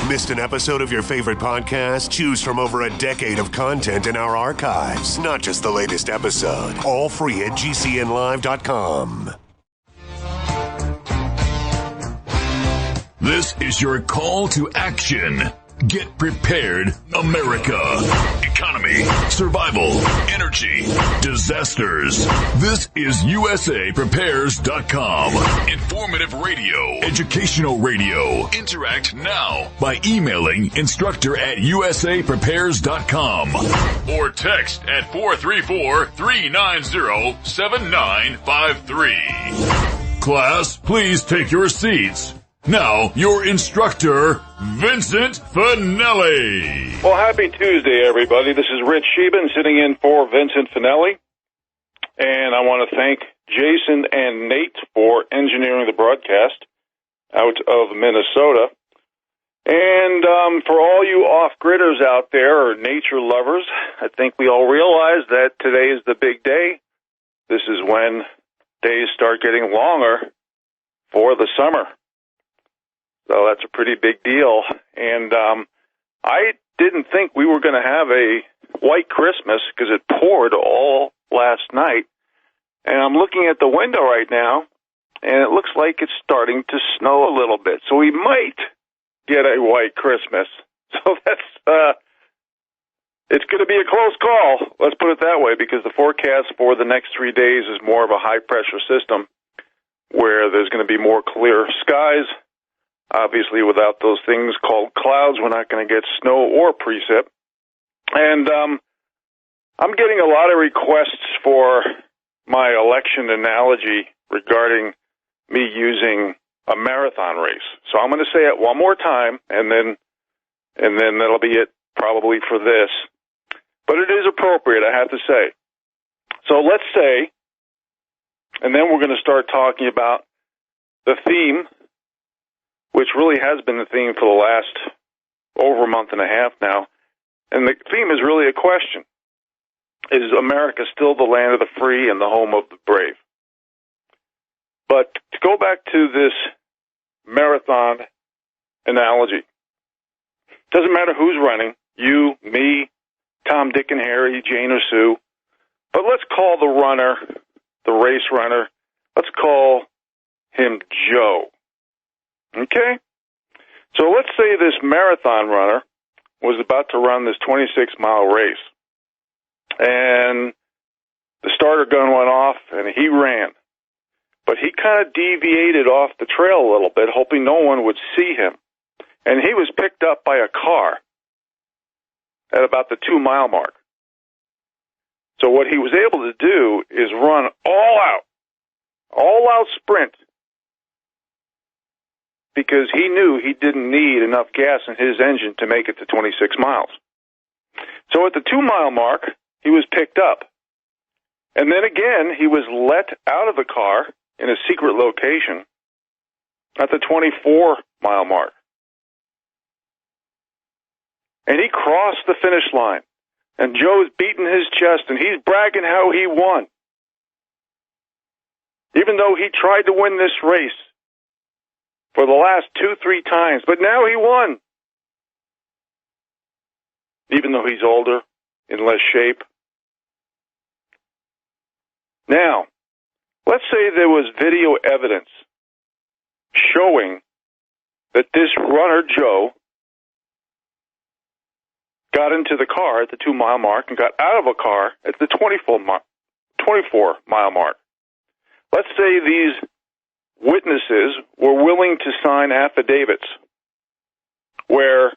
Missed an episode of your favorite podcast? Choose from over a decade of content in our archives, not just the latest episode. All free at GCNlive.com. This is your call to action. Get prepared, America. Economy, survival, energy, disasters. This is USAPrepares.com. Informative radio, educational radio. Interact now by emailing instructor@USAPrepares.com or text at 434-390-7953. Class, please take your seats. Now, your instructor, Vincent Finelli. Well, happy Tuesday, everybody. This is Rich Scheben sitting in for Vincent Finelli. And I want to thank Jason and Nate for engineering the broadcast out of Minnesota. And for all you off-gridders out there or nature lovers, I think we all realize that today is the big day. This is when days start getting longer for the summer. So that's a pretty big deal. And I didn't think we were going to have a white Christmas because it poured all last night. And I'm looking at the window right now, and it looks like it's starting to snow a little bit. So we might get a white Christmas. So that's it's going to be a close call, let's put it that way, because the forecast for the next 3 days is more of a high-pressure system where there's going to be more clear skies. Obviously, without those things called clouds, we're not going to get snow or precip. And I'm getting a lot of requests for my election analogy regarding me using a marathon race. So I'm going to say it one more time, and then that'll be it probably for this. But it is appropriate, I have to say. So let's say, and then we're going to start talking about the theme, which really has been the theme for the last over a month and a half now. And the theme is really a question. Is America still the land of the free and the home of the brave? But to go back to this marathon analogy, doesn't matter who's running, you, me, Tom, Dick, and Harry, Jane, or Sue, but let's call the runner, the race runner, let's call him Joe. Okay? So let's say this marathon runner was about to run this 26-mile race. And the starter gun went off, and he ran. But he kind of deviated off the trail a little bit, hoping no one would see him. And he was picked up by a car at about the 2-mile mark. So what he was able to do is run all out sprint, because he knew he didn't need enough gas in his engine to make it to 26 miles. So at the 2-mile mark, he was picked up. And then again, he was let out of the car in a secret location at the 24-mile mark. And he crossed the finish line. And Joe's beating his chest, and he's bragging how he won. Even though he tried to win this race for the last 2-3 times, but now he won. Even though he's older, in less shape. Now, let's say there was video evidence showing that this runner, Joe, got into the car at the 2-mile mark and got out of a car at the 24-mile mark. Let's say these witnesses were willing to sign affidavits where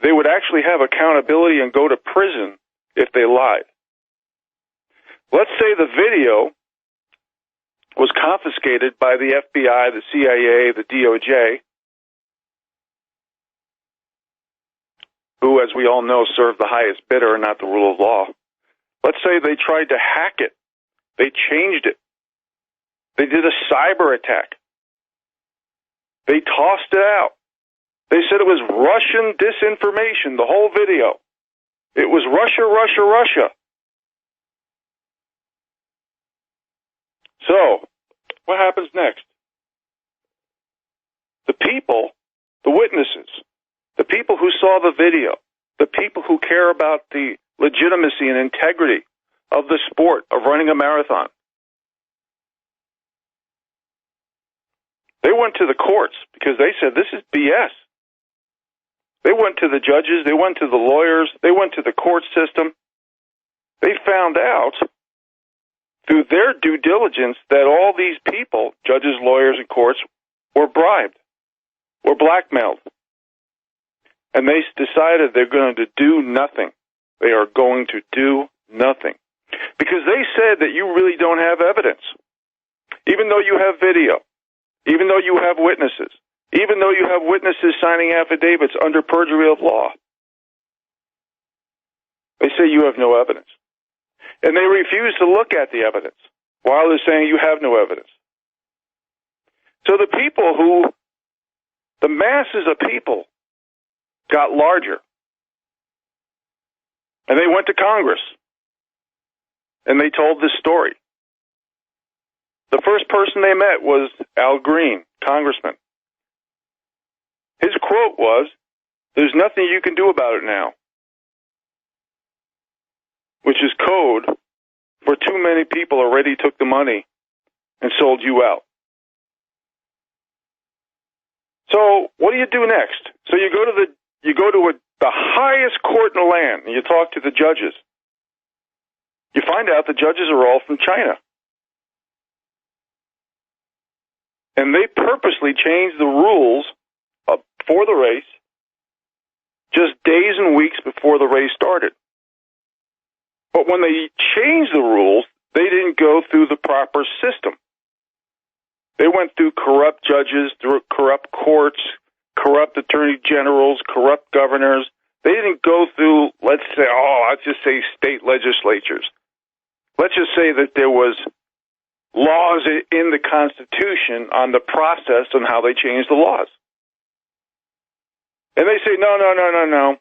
they would actually have accountability and go to prison if they lied. Let's say the video was confiscated by the FBI, the CIA, the DOJ, who, as we all know, serve the highest bidder and not the rule of law. Let's say they tried to hack it. They changed it. They did a cyber attack. They tossed it out. They said it was Russian disinformation, the whole video. It was Russia, Russia, Russia. So, what happens next? The people who saw the video, the people who care about the legitimacy and integrity of the sport of running a marathon, they went to the courts because they said this is BS. They went to the judges, they went to the lawyers, they went to the court system. They found out through their due diligence that all these people, judges, lawyers, and courts, were bribed, were blackmailed. And they decided they're going to do nothing. They are going to do nothing. Because they said that you really don't have evidence. Even though you have video, even though you have witnesses, even though you have witnesses signing affidavits under perjury of law, they say you have no evidence. And they refuse to look at the evidence while they're saying you have no evidence. So the people the masses of people got larger. And they went to Congress. And they told this story. The first person they met was Al Green, congressman. His quote was, "There's nothing you can do about it now," which is code for too many people already took the money and sold you out. So what do you do next? So you go to the highest court in the land and you talk to the judges. You find out the judges are all from China. And they purposely changed the rules for the race just days and weeks before the race started. But when they changed the rules, they didn't go through the proper system. They went through corrupt judges, through corrupt courts, corrupt attorney generals, corrupt governors. They didn't go through, let's just say state legislatures. Let's just say that there was laws in the Constitution on the process on how they changed the laws. And they say, no.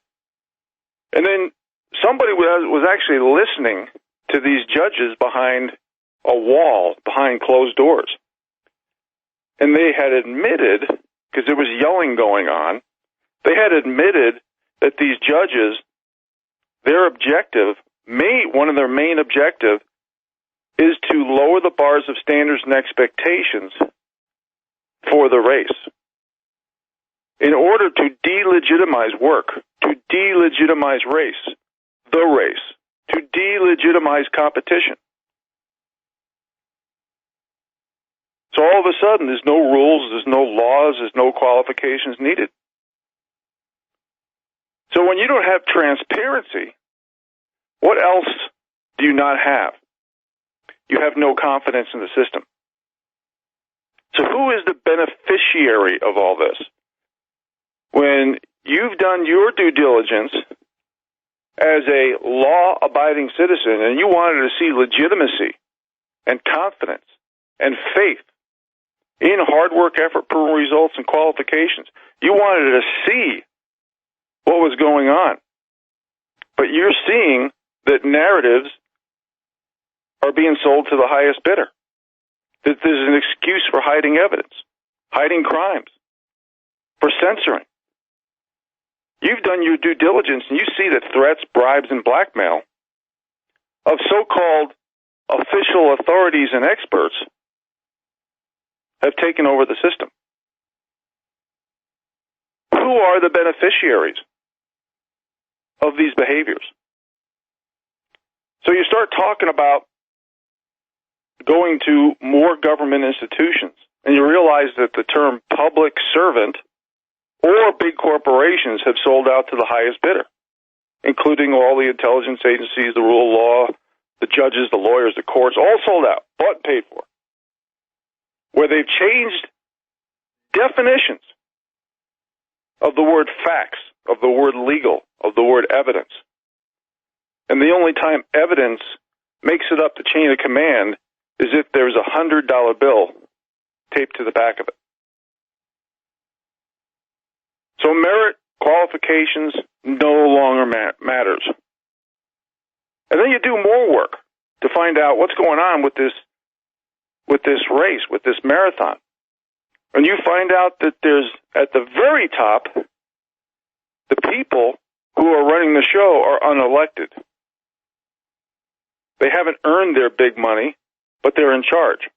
And then somebody was actually listening to these judges behind a wall, behind closed doors. And they had admitted, because there was yelling going on, they had admitted that these judges, one of their main objectives, is to lower the bars of standards and expectations for the race in order to delegitimize work, to delegitimize the race, to delegitimize competition. So all of a sudden, there's no rules, there's no laws, there's no qualifications needed. So when you don't have transparency, what else do you not have? You have no confidence in the system. So who is the beneficiary of all this? When you've done your due diligence as a law-abiding citizen and you wanted to see legitimacy and confidence and faith in hard work, effort, proven results, and qualifications, you wanted to see what was going on. But you're seeing that narratives are being sold to the highest bidder. That there's an excuse for hiding evidence, hiding crimes, for censoring. You've done your due diligence and you see that threats, bribes, and blackmail of so-called official authorities and experts have taken over the system. Who are the beneficiaries of these behaviors? So you start talking about going to more government institutions, and you realize that the term public servant or big corporations have sold out to the highest bidder, including all the intelligence agencies, the rule of law, the judges, the lawyers, the courts, all sold out, bought and paid for, where they've changed definitions of the word facts, of the word legal, of the word evidence. And the only time evidence makes it up the chain of command is if there's a $100 bill taped to the back of it. So merit, qualifications no longer matters. And then you do more work to find out what's going on with this race, with this marathon. And you find out that there's, at the very top, the people who are running the show are unelected. They haven't earned their big money, but they're in charge.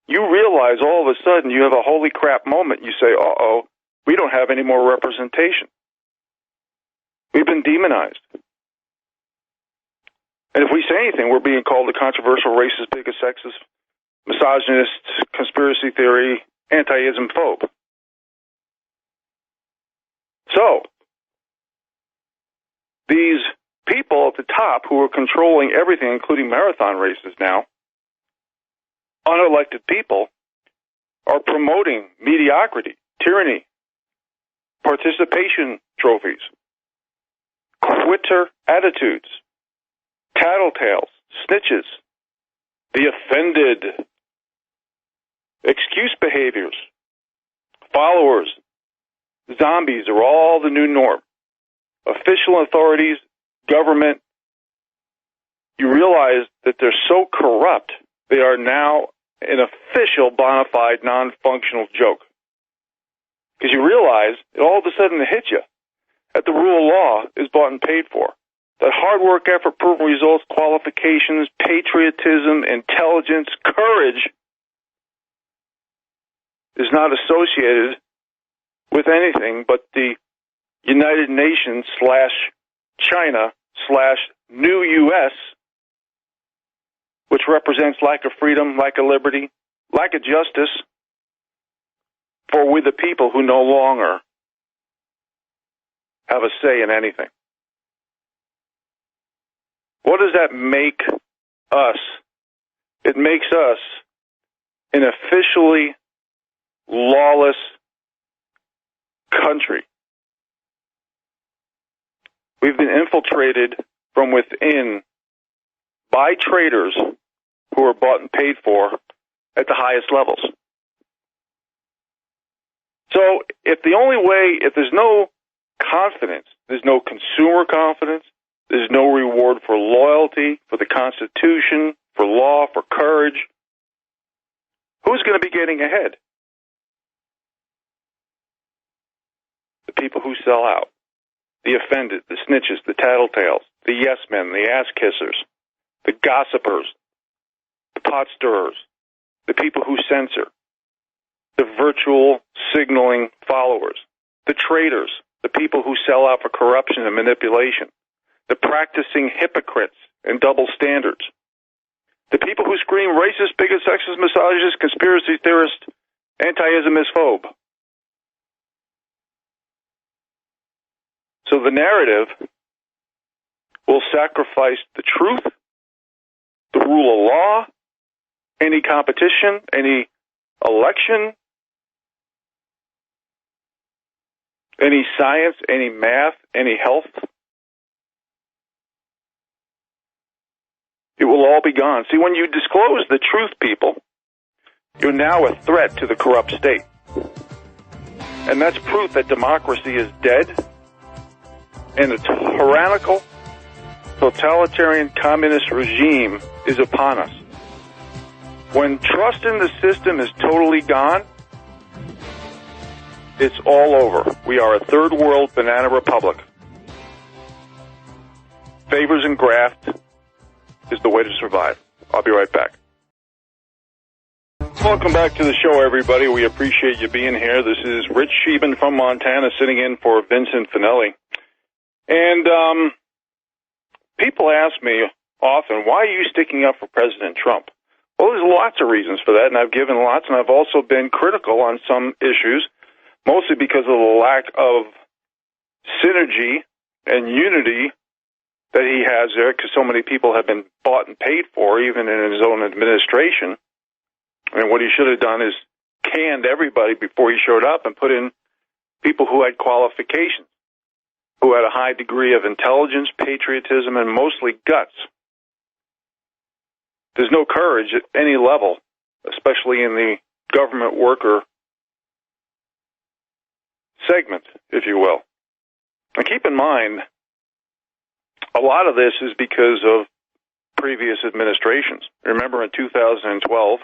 You realize all of a sudden you have a holy crap moment. You say, uh-oh, we don't have any more representation. We've been demonized. And if we say anything, we're being called a controversial, racist, bigot, sexist, misogynist, conspiracy theory, anti-ism phobe. So, these people at the top who are controlling everything, including marathon races now, unelected people, are promoting mediocrity, tyranny, participation trophies, quitter attitudes, tattletales, snitches, the offended, excuse behaviors, followers, zombies are all the new norm. Official authorities, government, you realize that they're so corrupt, they are now an official, bona fide, non-functional joke. Because you realize, it all of a sudden hits you, that the rule of law is bought and paid for. That hard work, effort, proven results, qualifications, patriotism, intelligence, courage is not associated with anything but the United Nations / China / new U.S., which represents lack of freedom, lack of liberty, lack of justice for we the people who no longer have a say in anything. What does that make us? It makes us an officially lawless country. We've been infiltrated from within by traitors who are bought and paid for at the highest levels. So if there's no confidence, there's no consumer confidence, there's no reward for loyalty, for the Constitution, for law, for courage, who's going to be getting ahead? The people who sell out, the offended, the snitches, the tattletales, the yes men, the ass kissers, the gossipers, the pot stirrers, the people who censor, the virtual signaling followers, the traitors, the people who sell out for corruption and manipulation, the practicing hypocrites and double standards, the people who scream racist, bigot, sexist, misogynist, conspiracy theorist, anti-Islamist phobe. So the narrative will sacrifice the truth, the rule of law, any competition, any election, any science, any math, any health. It will all be gone. See, when you disclose the truth, people, you're now a threat to the corrupt state. And that's proof that democracy is dead and a tyrannical, totalitarian communist regime is upon us. When trust in the system is totally gone, it's all over. We are a third world banana republic. Favors and graft is the way to survive. I'll be right back. Welcome back to the show, everybody. We appreciate you being here. This is Rich Scheben from Montana, sitting in for Vincent Finelli. And people ask me often, why are you sticking up for President Trump? Well, there's lots of reasons for that, and I've given lots, and I've also been critical on some issues, mostly because of the lack of synergy and unity that he has there, because so many people have been bought and paid for, even in his own administration. And what he should have done is canned everybody before he showed up and put in people who had qualifications, who had a high degree of intelligence, patriotism, and mostly guts. There's no courage at any level, especially in the government worker segment, if you will. And keep in mind, a lot of this is because of previous administrations. Remember in 2012,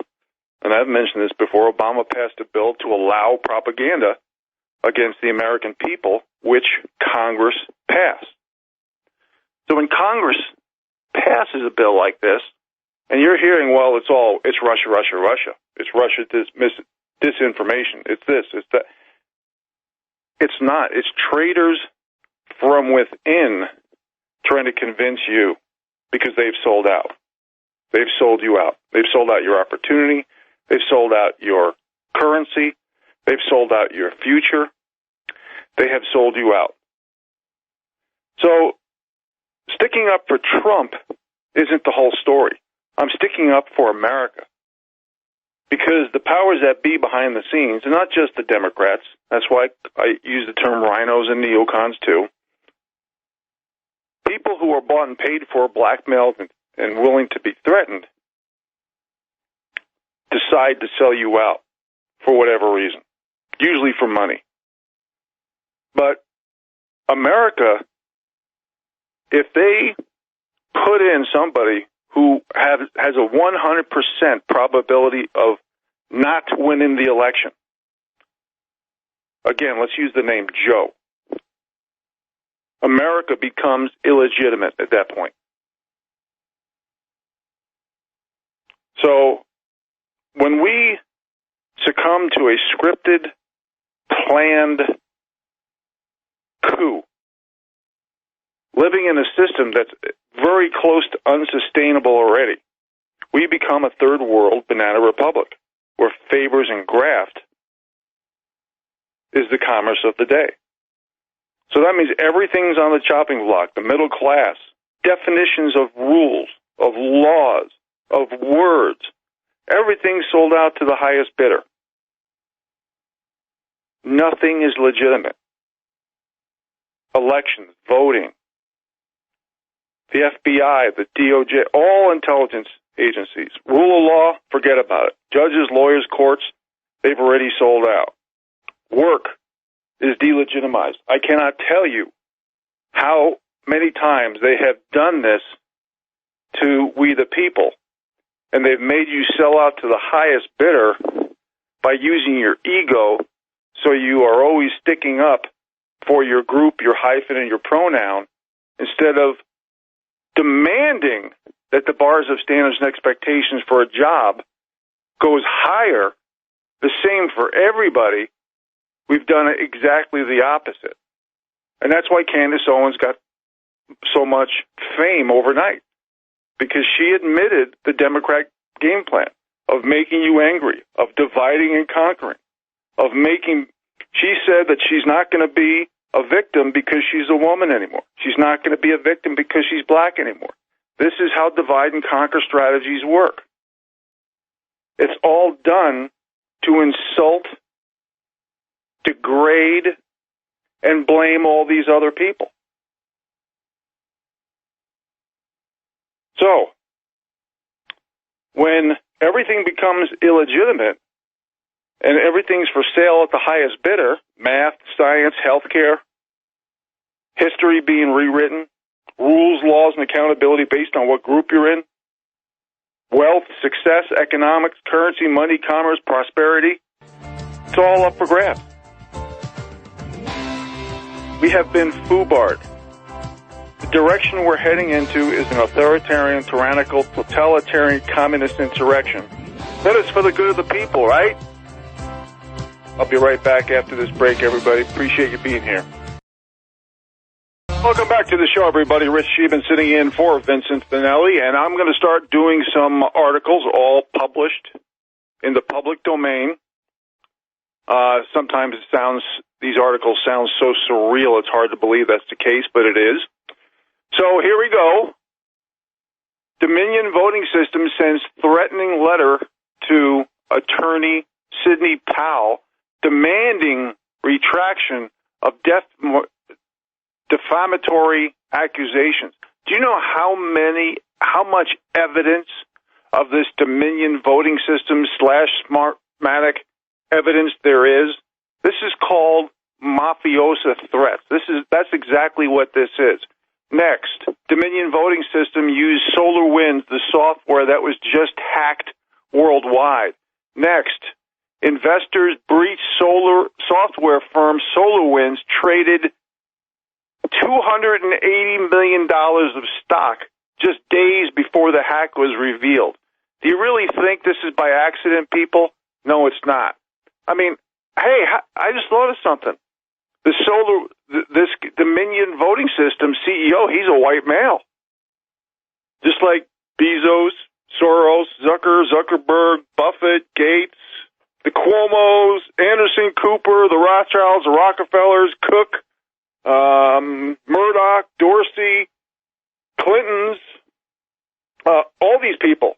and I've mentioned this before, Obama passed a bill to allow propaganda against the American people which Congress passed. So when Congress passes a bill like this, and you're hearing, well, it's Russia, Russia, Russia. It's Russia disinformation. It's this, it's that. It's not. It's traitors from within trying to convince you because they've sold out. They've sold you out. They've sold out your opportunity. They've sold out your currency. They've sold out your future. They have sold you out. So sticking up for Trump isn't the whole story. I'm sticking up for America because the powers that be behind the scenes, and not just the Democrats, that's why I use the term rhinos and neocons too, people who are bought and paid for, blackmailed, and willing to be threatened, decide to sell you out for whatever reason, usually for money. But America, if they put in somebody who has a 100% probability of not winning the election, again, let's use the name Joe, America becomes illegitimate at that point. So when we succumb to a scripted, planned coup, living in a system that's very close to unsustainable already, we become a third world banana republic where favors and graft is the commerce of the day. So that means everything's on the chopping block, the middle class, definitions of rules, of laws, of words, everything's sold out to the highest bidder. Nothing is legitimate. Elections, voting, the FBI, the DOJ, all intelligence agencies. Rule of law, forget about it. Judges, lawyers, courts, they've already sold out. Work is delegitimized. I cannot tell you how many times they have done this to we the people, and they've made you sell out to the highest bidder by using your ego, so you are always sticking up for your group, your hyphen, and your pronoun, instead of demanding that the bars of standards and expectations for a job goes higher, the same for everybody. We've done exactly the opposite. And that's why Candace Owens got so much fame overnight, because she admitted the Democrat game plan of making you angry, of dividing and conquering, of making... She said that she's not going to be a victim because she's a woman anymore. She's not going to be a victim because she's black anymore. This is how divide and conquer strategies work. It's all done to insult, degrade, and blame all these other people. So, when everything becomes illegitimate and everything's for sale at the highest bidder, math, science, healthcare, history being rewritten, rules, laws, and accountability based on what group you're in, wealth, success, economics, currency, money, commerce, prosperity, it's all up for grabs. We have been foobarred. The direction we're heading into is an authoritarian, tyrannical, totalitarian, communist insurrection. That is for the good of the people, right? I'll be right back after this break, everybody. Appreciate you being here. Welcome back to the show, everybody. Rich Scheben sitting in for Vincent Finelli, and I'm going to start doing some articles, all published in the public domain. Sometimes these articles sound so surreal, it's hard to believe that's the case, but it is. So here we go. Dominion Voting System sends threatening letter to attorney Sidney Powell demanding retraction of defamatory accusations. Do you know how much evidence of this Dominion Voting System / Smartmatic evidence there is? This is called mafiosa threats. That's exactly what this is. Next, Dominion Voting System used SolarWinds, the software that was just hacked worldwide. Next, investors breached software firm SolarWinds, traded $280 million of stock just days before the hack was revealed. Do you really think this is by accident, people? No, it's not. I mean, hey, I just thought of something. This Dominion voting system CEO, he's a white male. Just like Bezos, Soros, Zuckerberg, Buffett, Gates, the Cuomos, Anderson Cooper, the Rothschilds, the Rockefellers, Cook, Murdoch, Dorsey, Clintons, all these people.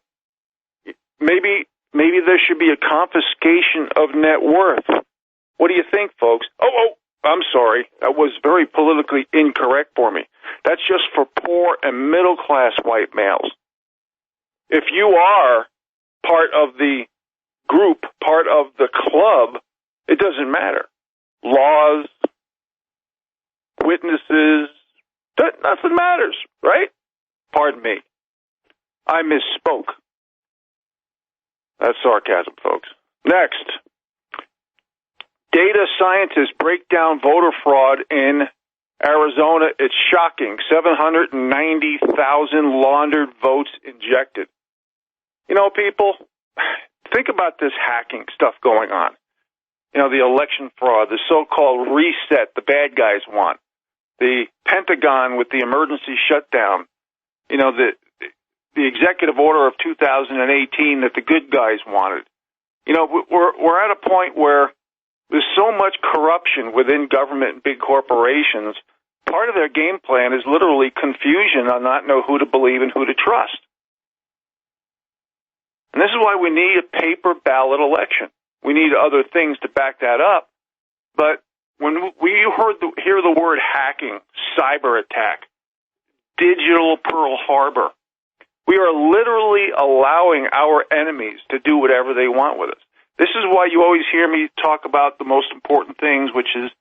Maybe there should be a confiscation of net worth. What do you think, folks? Oh, I'm sorry. That was very politically incorrect for me. That's just for poor and middle-class white males. If you are part of the group, part of the club, it doesn't matter. Laws, witnesses, nothing matters, right? Pardon me. I misspoke. That's sarcasm, folks. Next. Data scientists break down voter fraud in Arizona. It's shocking. 790,000 laundered votes injected. You know, people, think about this hacking stuff going on. You know, the election fraud, the so-called reset the bad guys want, the Pentagon with the emergency shutdown, you know, the executive order of 2018 that the good guys wanted. You know, we're at a point where there's so much corruption within government and big corporations. Part of their game plan is literally confusion on not know who to believe and who to trust. And this is why we need a paper ballot election. We need other things to back that up. But when we hear the word hacking, cyber attack, digital Pearl Harbor, we are literally allowing our enemies to do whatever they want with us. This is why you always hear me talk about the most important things, which is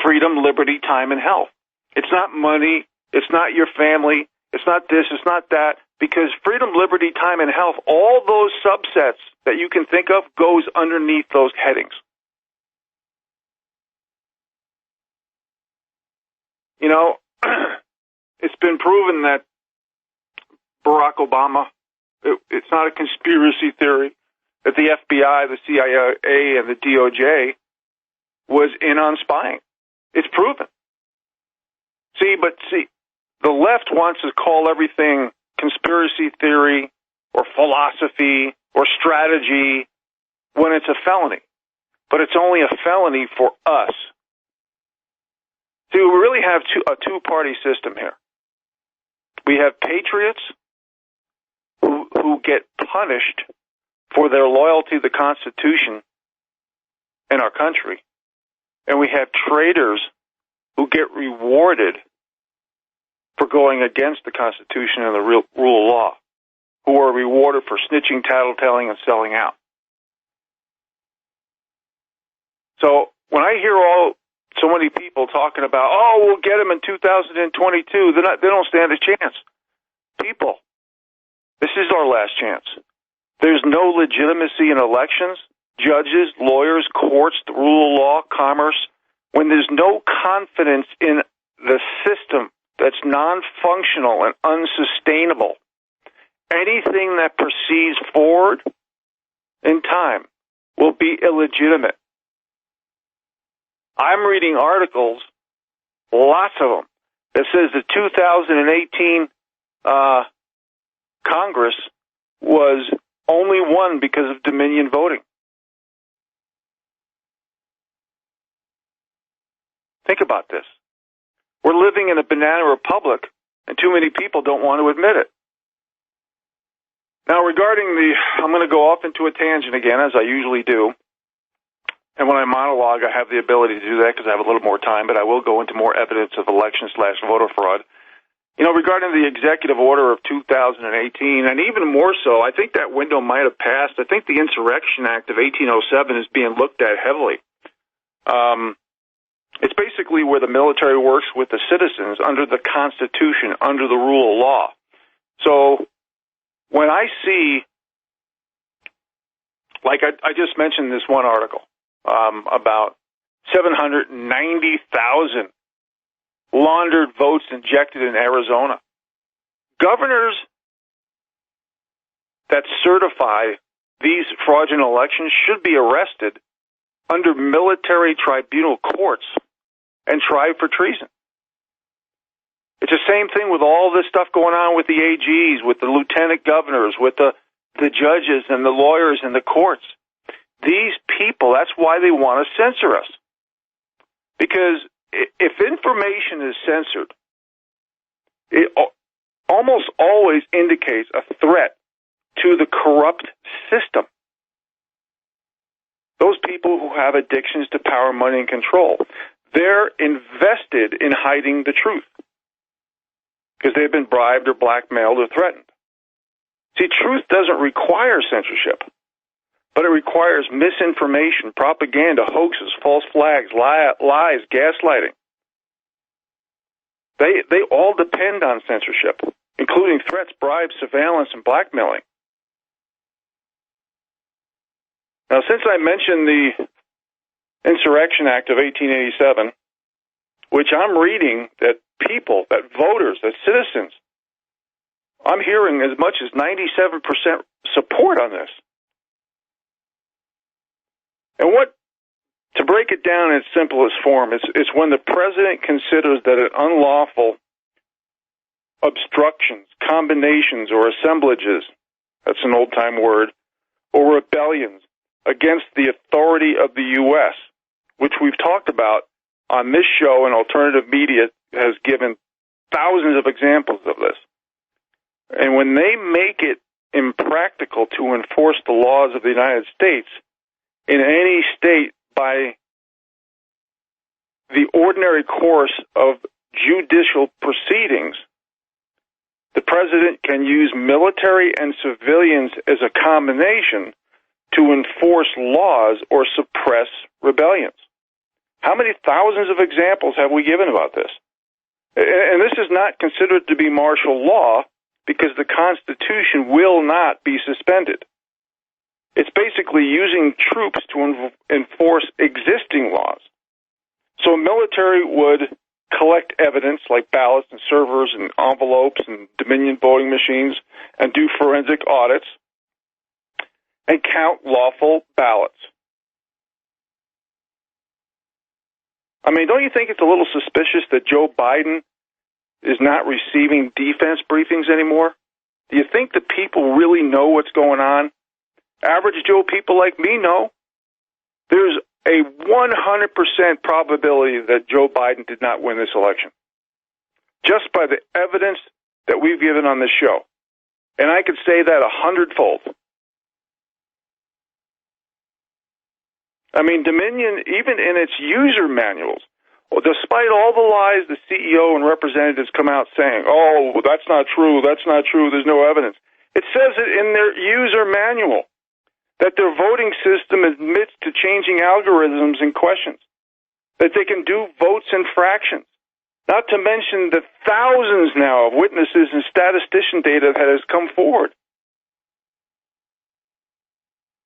freedom, liberty, time, and health. It's not money. It's not your family. It's not this. It's not that. Because freedom, liberty, time, and health, all those subsets that you can think of goes underneath those headings. You know, it's been proven that Barack Obama, it's not a conspiracy theory, that the FBI, the CIA, and the DOJ was in on spying. It's proven. See, the left wants to call everything conspiracy theory or philosophy or strategy when it's a felony. But it's only a felony for us. See, we really have a two-party system here. We have patriots who get punished for their loyalty to the Constitution and our country. And we have traitors who get rewarded for going against the Constitution and the rule of law, who are rewarded for snitching, tattletelling, and selling out. So when I hear so many people talking about, we'll get them in 2022, they don't stand a chance. People, this is our last chance. There's no legitimacy in elections, judges, lawyers, courts, the rule of law, commerce, when there's no confidence in the system that's non-functional and unsustainable. Anything that proceeds forward in time will be illegitimate. I'm reading articles, lots of them, that says the 2018 Congress was only won because of Dominion voting. Think about this. We're living in a banana republic, and too many people don't want to admit it. Now, regarding I'm going to go off into a tangent again, as I usually do. And when I monologue, I have the ability to do that because I have a little more time, but I will go into more evidence of election/voter fraud. You know, regarding the executive order of 2018, and even more so, I think that window might have passed. I think the Insurrection Act of 1807 is being looked at heavily. It's basically where the military works with the citizens under the Constitution, under the rule of law. So when I see, like I just mentioned this one article about 790,000 laundered votes injected in Arizona. Governors that certify these fraudulent elections should be arrested under military tribunal courts and tried for treason. It's the same thing with all this stuff going on with the AGs, with the lieutenant governors, with the judges and the lawyers and the courts. These people, that's why they want to censor us. Because if information is censored, it almost always indicates a threat to the corrupt system. Those people who have addictions to power, money, and control, they're invested in hiding the truth because they've been bribed or blackmailed or threatened. See, truth doesn't require censorship, but it requires misinformation, propaganda, hoaxes, false flags, lies, gaslighting. They all depend on censorship, including threats, bribes, surveillance, and blackmailing. Now, since I mentioned the Insurrection Act of 1887, which I'm reading that people, that voters, that citizens, I'm hearing as much as 97% support on this. And to break it down in its simplest form, it's when the president considers that an unlawful obstructions, combinations, or assemblages, that's an old-time word, or rebellions against the authority of the U.S., which we've talked about on this show, and alternative media has given thousands of examples of this. And when they make it impractical to enforce the laws of the United States in any state by the ordinary course of judicial proceedings, the president can use military and civilians as a combination to enforce laws or suppress rebellions. How many thousands of examples have we given about this? And this is not considered to be martial law because the Constitution will not be suspended. It's basically using troops to enforce existing laws. So military would collect evidence like ballots and servers and envelopes and Dominion voting machines and do forensic audits and count lawful ballots. I mean, don't you think it's a little suspicious that Joe Biden is not receiving defense briefings anymore? Do you think the people really know what's going on? Average Joe people like me know. There's a 100% probability that Joe Biden did not win this election, just by the evidence that we've given on this show. And I could say that 100-fold. I mean, Dominion, even in its user manuals, despite all the lies the CEO and representatives come out saying, oh, that's not true, there's no evidence. It says it in their user manual that their voting system admits to changing algorithms and questions, that they can do votes in fractions, not to mention the thousands now of witnesses and statistician data that has come forward.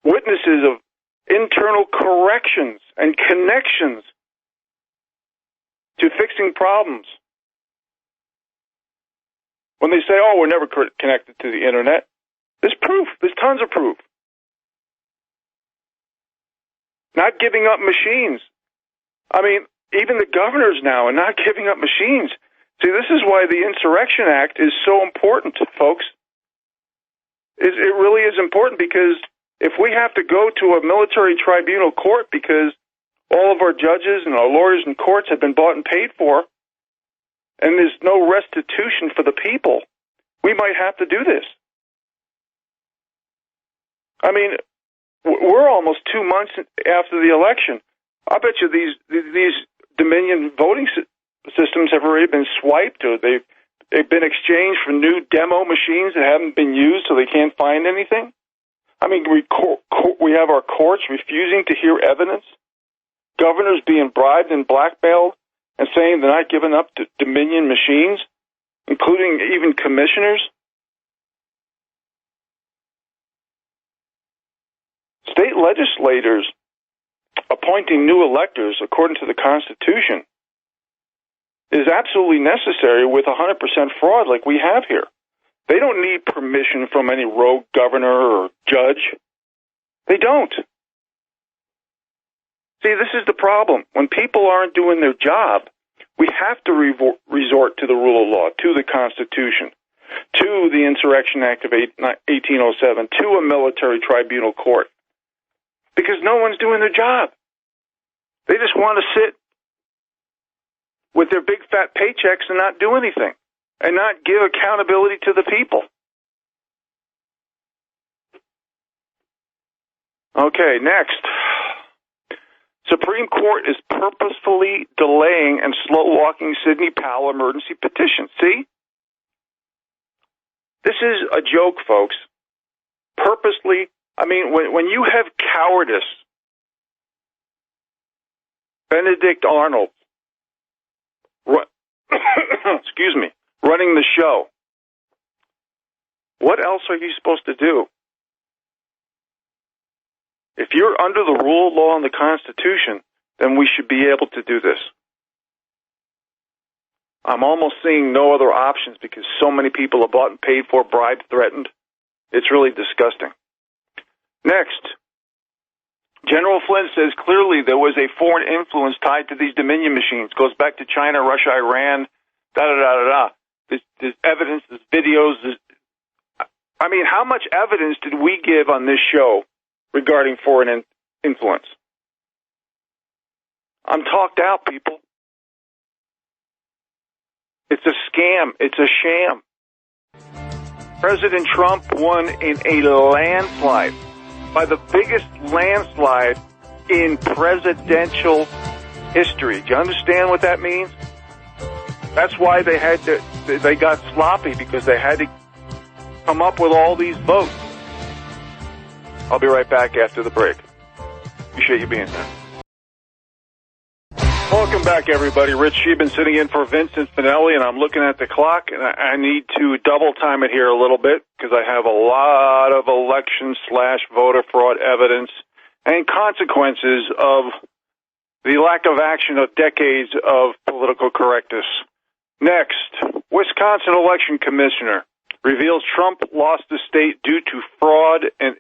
Witnesses of internal corrections and connections to fixing problems. When they say, oh, we're never connected to the internet, there's proof. There's tons of proof. Not giving up machines. I mean, even the governors now are not giving up machines. See, this is why the Insurrection Act is so important, folks. It really is important because if we have to go to a military tribunal court because all of our judges and our lawyers and courts have been bought and paid for, and there's no restitution for the people, we might have to do this. I mean, we're almost 2 months after the election. I bet you these Dominion voting systems have already been swiped, or they've been exchanged for new demo machines that haven't been used, so they can't find anything. I mean, we have our courts refusing to hear evidence, governors being bribed and blackmailed and saying they're not giving up to Dominion machines, including even commissioners. State legislators appointing new electors according to the Constitution is absolutely necessary with 100% fraud like we have here. They don't need permission from any rogue governor or judge. They don't. See, this is the problem. When people aren't doing their job, we have to resort to the rule of law, to the Constitution, to the Insurrection Act of 1807, to a military tribunal court, because no one's doing their job. They just want to sit with their big fat paychecks and not do anything, and not give accountability to the people. Okay, next. Supreme Court is purposefully delaying and slow-walking Sidney Powell emergency petition. See? This is a joke, folks. Purposely, I mean, when you have cowardice, Benedict Arnold, excuse me, running the show, what else are you supposed to do? If you're under the rule of law and the Constitution, then we should be able to do this. I'm almost seeing no other options because so many people are bought and paid for, bribed, threatened. It's really disgusting. Next, General Flynn says clearly there was a foreign influence tied to these Dominion machines. Goes back to China, Russia, Iran, da-da-da-da-da. There's evidence, there's videos. I mean, how much evidence did we give on this show regarding foreign influence? I'm talked out, people. It's a scam. It's a sham. President Trump won in a landslide, by the biggest landslide in presidential history. Do you understand what that means? That's why they got sloppy, because they had to come up with all these votes. I'll be right back after the break. Appreciate you being there. Welcome back, everybody. Rich Scheben sitting in for Vincent Finelli, and I'm looking at the clock, and I need to double time it here a little bit because I have a lot of election/voter fraud evidence and consequences of the lack of action of decades of political correctness. Next, Wisconsin election commissioner reveals Trump lost the state due to fraud and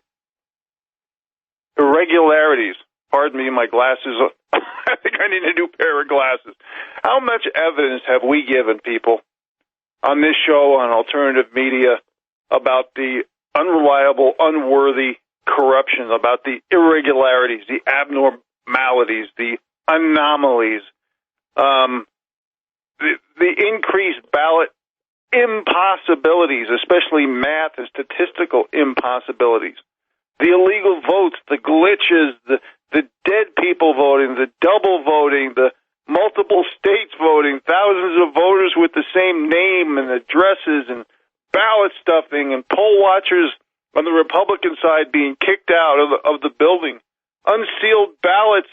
irregularities. Pardon me, my glasses. I think I need a new pair of glasses. How much evidence have we given people on this show, on alternative media, about the unreliable, unworthy corruption, about the irregularities, the abnormalities, the anomalies, the increased ballot impossibilities, especially math and statistical impossibilities, the illegal votes, the glitches, the dead people voting, the double voting, the multiple states voting, thousands of voters with the same name and addresses, and ballot stuffing, and poll watchers on the Republican side being kicked out of the building, unsealed ballots,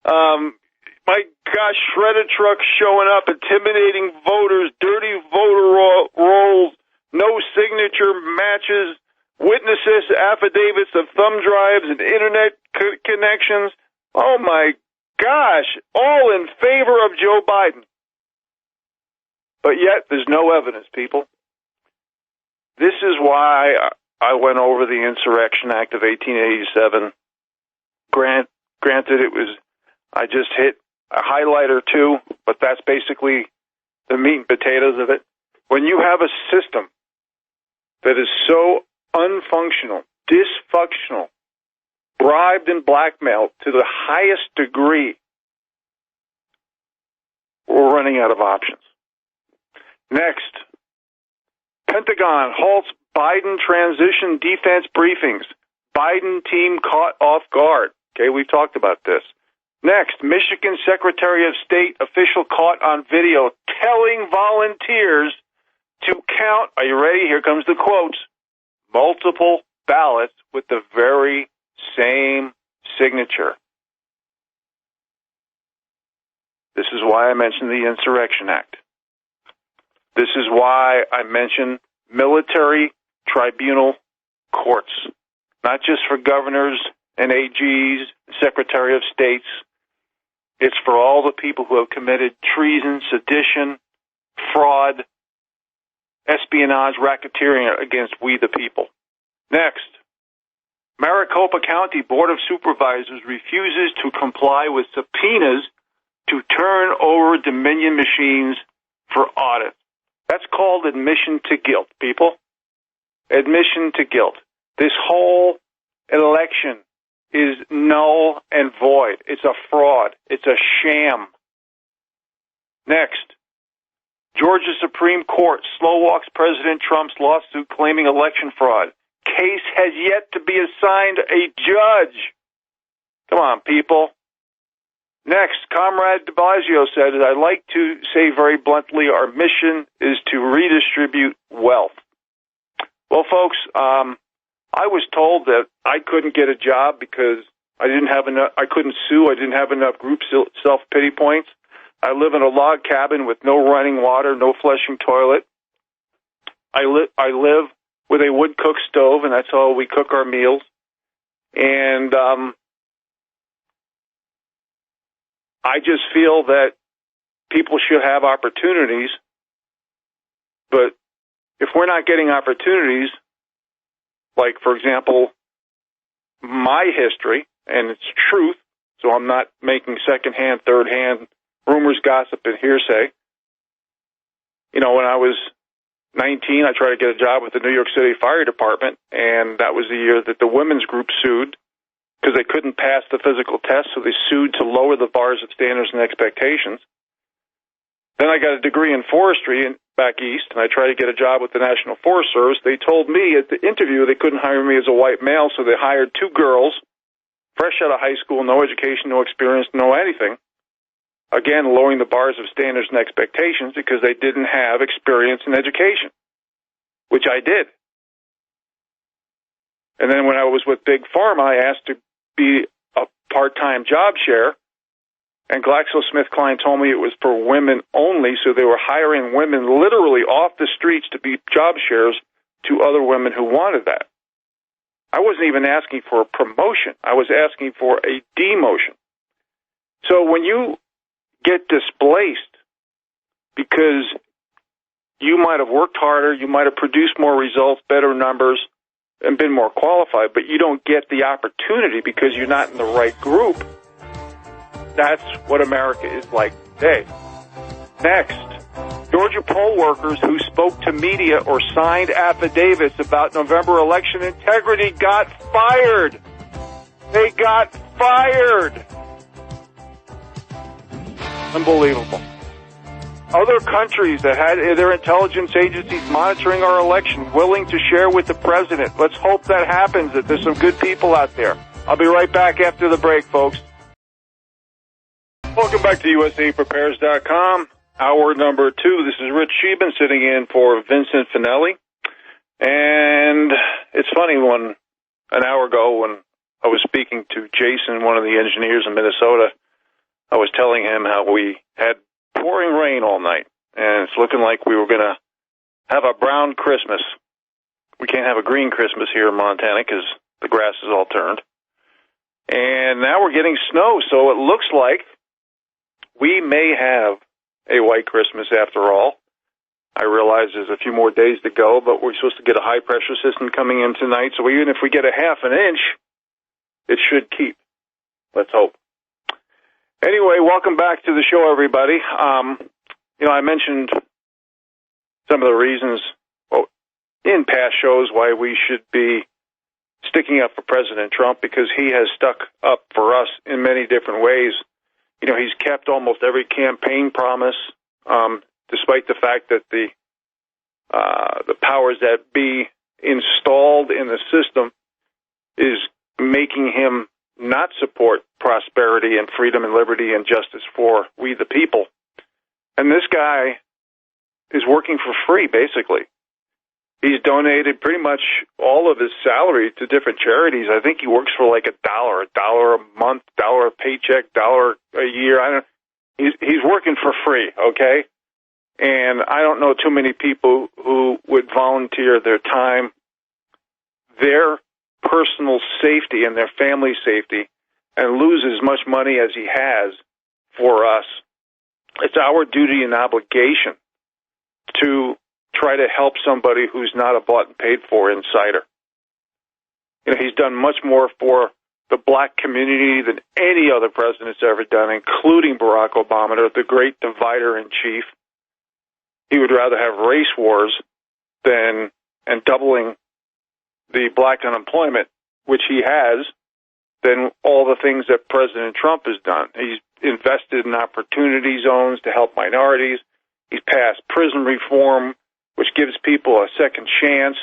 my gosh, shredder trucks showing up, intimidating voters, dirty voter rolls, no signature matches, witnesses, affidavits of thumb drives and internet connections. Oh my gosh, all in favor of Joe Biden. But yet there's no evidence, people. This is why I went over the Insurrection Act of 1887. Granted, I just hit a highlight or two, but that's basically the meat and potatoes of it. When you have a system that is so unfunctional, dysfunctional, bribed and blackmailed to the highest degree, we're running out of options. Next, Pentagon halts Biden transition defense briefings. Biden team caught off guard. Okay, we've talked about this. Next, Michigan Secretary of State official caught on video telling volunteers to count, are you ready? Here comes the quotes, multiple ballots with the very same signature. This is why I mentioned the Insurrection Act. This is why I mentioned military tribunal courts, not just for governors and AGs, Secretary of States. It's for all the people who have committed treason, sedition, fraud, espionage, racketeering against we the people. Next, Maricopa County Board of Supervisors refuses to comply with subpoenas to turn over Dominion machines for audit. That's called admission to guilt, people. Admission to guilt. This whole election is null and void. It's a fraud. It's a sham. Next, Georgia Supreme Court slow walks President Trump's lawsuit claiming election fraud. Case has yet to be assigned a judge. Come on, people. Next, Comrade de Blasio said, I like to say very bluntly, our mission is to redistribute wealth. Well, folks, I was told that I couldn't get a job because I didn't have enough. I couldn't sue. I didn't have enough group self-pity points. I live in a log cabin with no running water, no flushing toilet. I live with a wood-cooked stove, and that's how we cook our meals. And I just feel that people should have opportunities, but if we're not getting opportunities, like, for example, my history, and it's truth, so I'm not making second-hand, third-hand rumors, gossip, and hearsay. You know, when I was 19, I tried to get a job with the New York City Fire Department, and that was the year that the women's group sued because they couldn't pass the physical test, so they sued to lower the bars of standards and expectations. Then I got a degree in forestry back east, and I tried to get a job with the National Forest Service. They told me at the interview they couldn't hire me as a white male, so they hired two girls, fresh out of high school, no education, no experience, no anything. Again, lowering the bars of standards and expectations because they didn't have experience in education, which I did. And then when I was with Big Pharma, I asked to be a part-time job share, and GlaxoSmithKline told me it was for women only, so they were hiring women literally off the streets to be job shares to other women who wanted that. I wasn't even asking for a promotion. I was asking for a demotion. So when you get displaced because you might have worked harder, you might have produced more results, better numbers, and been more qualified, but you don't get the opportunity because you're not in the right group, that's what America is like today. Next, Georgia poll workers who spoke to media or signed affidavits about November election integrity got fired. They got fired. Unbelievable. Other countries that had their intelligence agencies monitoring our election, willing to share with the president. Let's hope that happens, that there's some good people out there. I'll be right back after the break, folks. Welcome back to USAPrepares.com. Hour number 2. This is Rich Scheben sitting in for Vincent Finelli. And it's funny, an hour ago when I was speaking to Jason, one of the engineers in Minnesota, I was telling him how we had pouring rain all night, and it's looking like we were going to have a brown Christmas. We can't have a green Christmas here in Montana because the grass is all turned. And now we're getting snow, so it looks like we may have a white Christmas after all. I realize there's a few more days to go, but we're supposed to get a high-pressure system coming in tonight, so even if we get a half an inch, it should keep. Let's hope. Anyway, welcome back to the show, everybody. I mentioned some of the reasons in past shows why we should be sticking up for President Trump, because he has stuck up for us in many different ways. You know, he's kept almost every campaign promise, despite the fact that the powers that be installed in the system is making him not support prosperity and freedom and liberty and justice for we the people. And this guy is working for free, basically. He's donated pretty much all of his salary to different charities. I think he works for like $1 a month, $1 a paycheck, $1 a year. He's working for free, okay? And I don't know too many people who would volunteer their time, their personal safety and their family safety, and lose as much money as he has for us, it's our duty and obligation to try to help somebody who's not a bought and paid for insider. He's done much more for the black community than any other president's ever done, including Barack Obama, the great divider in chief. He would rather have race wars and doubling the black unemployment, which he has, than all the things that President Trump has done. He's invested in opportunity zones to help minorities. He's passed prison reform, which gives people a second chance.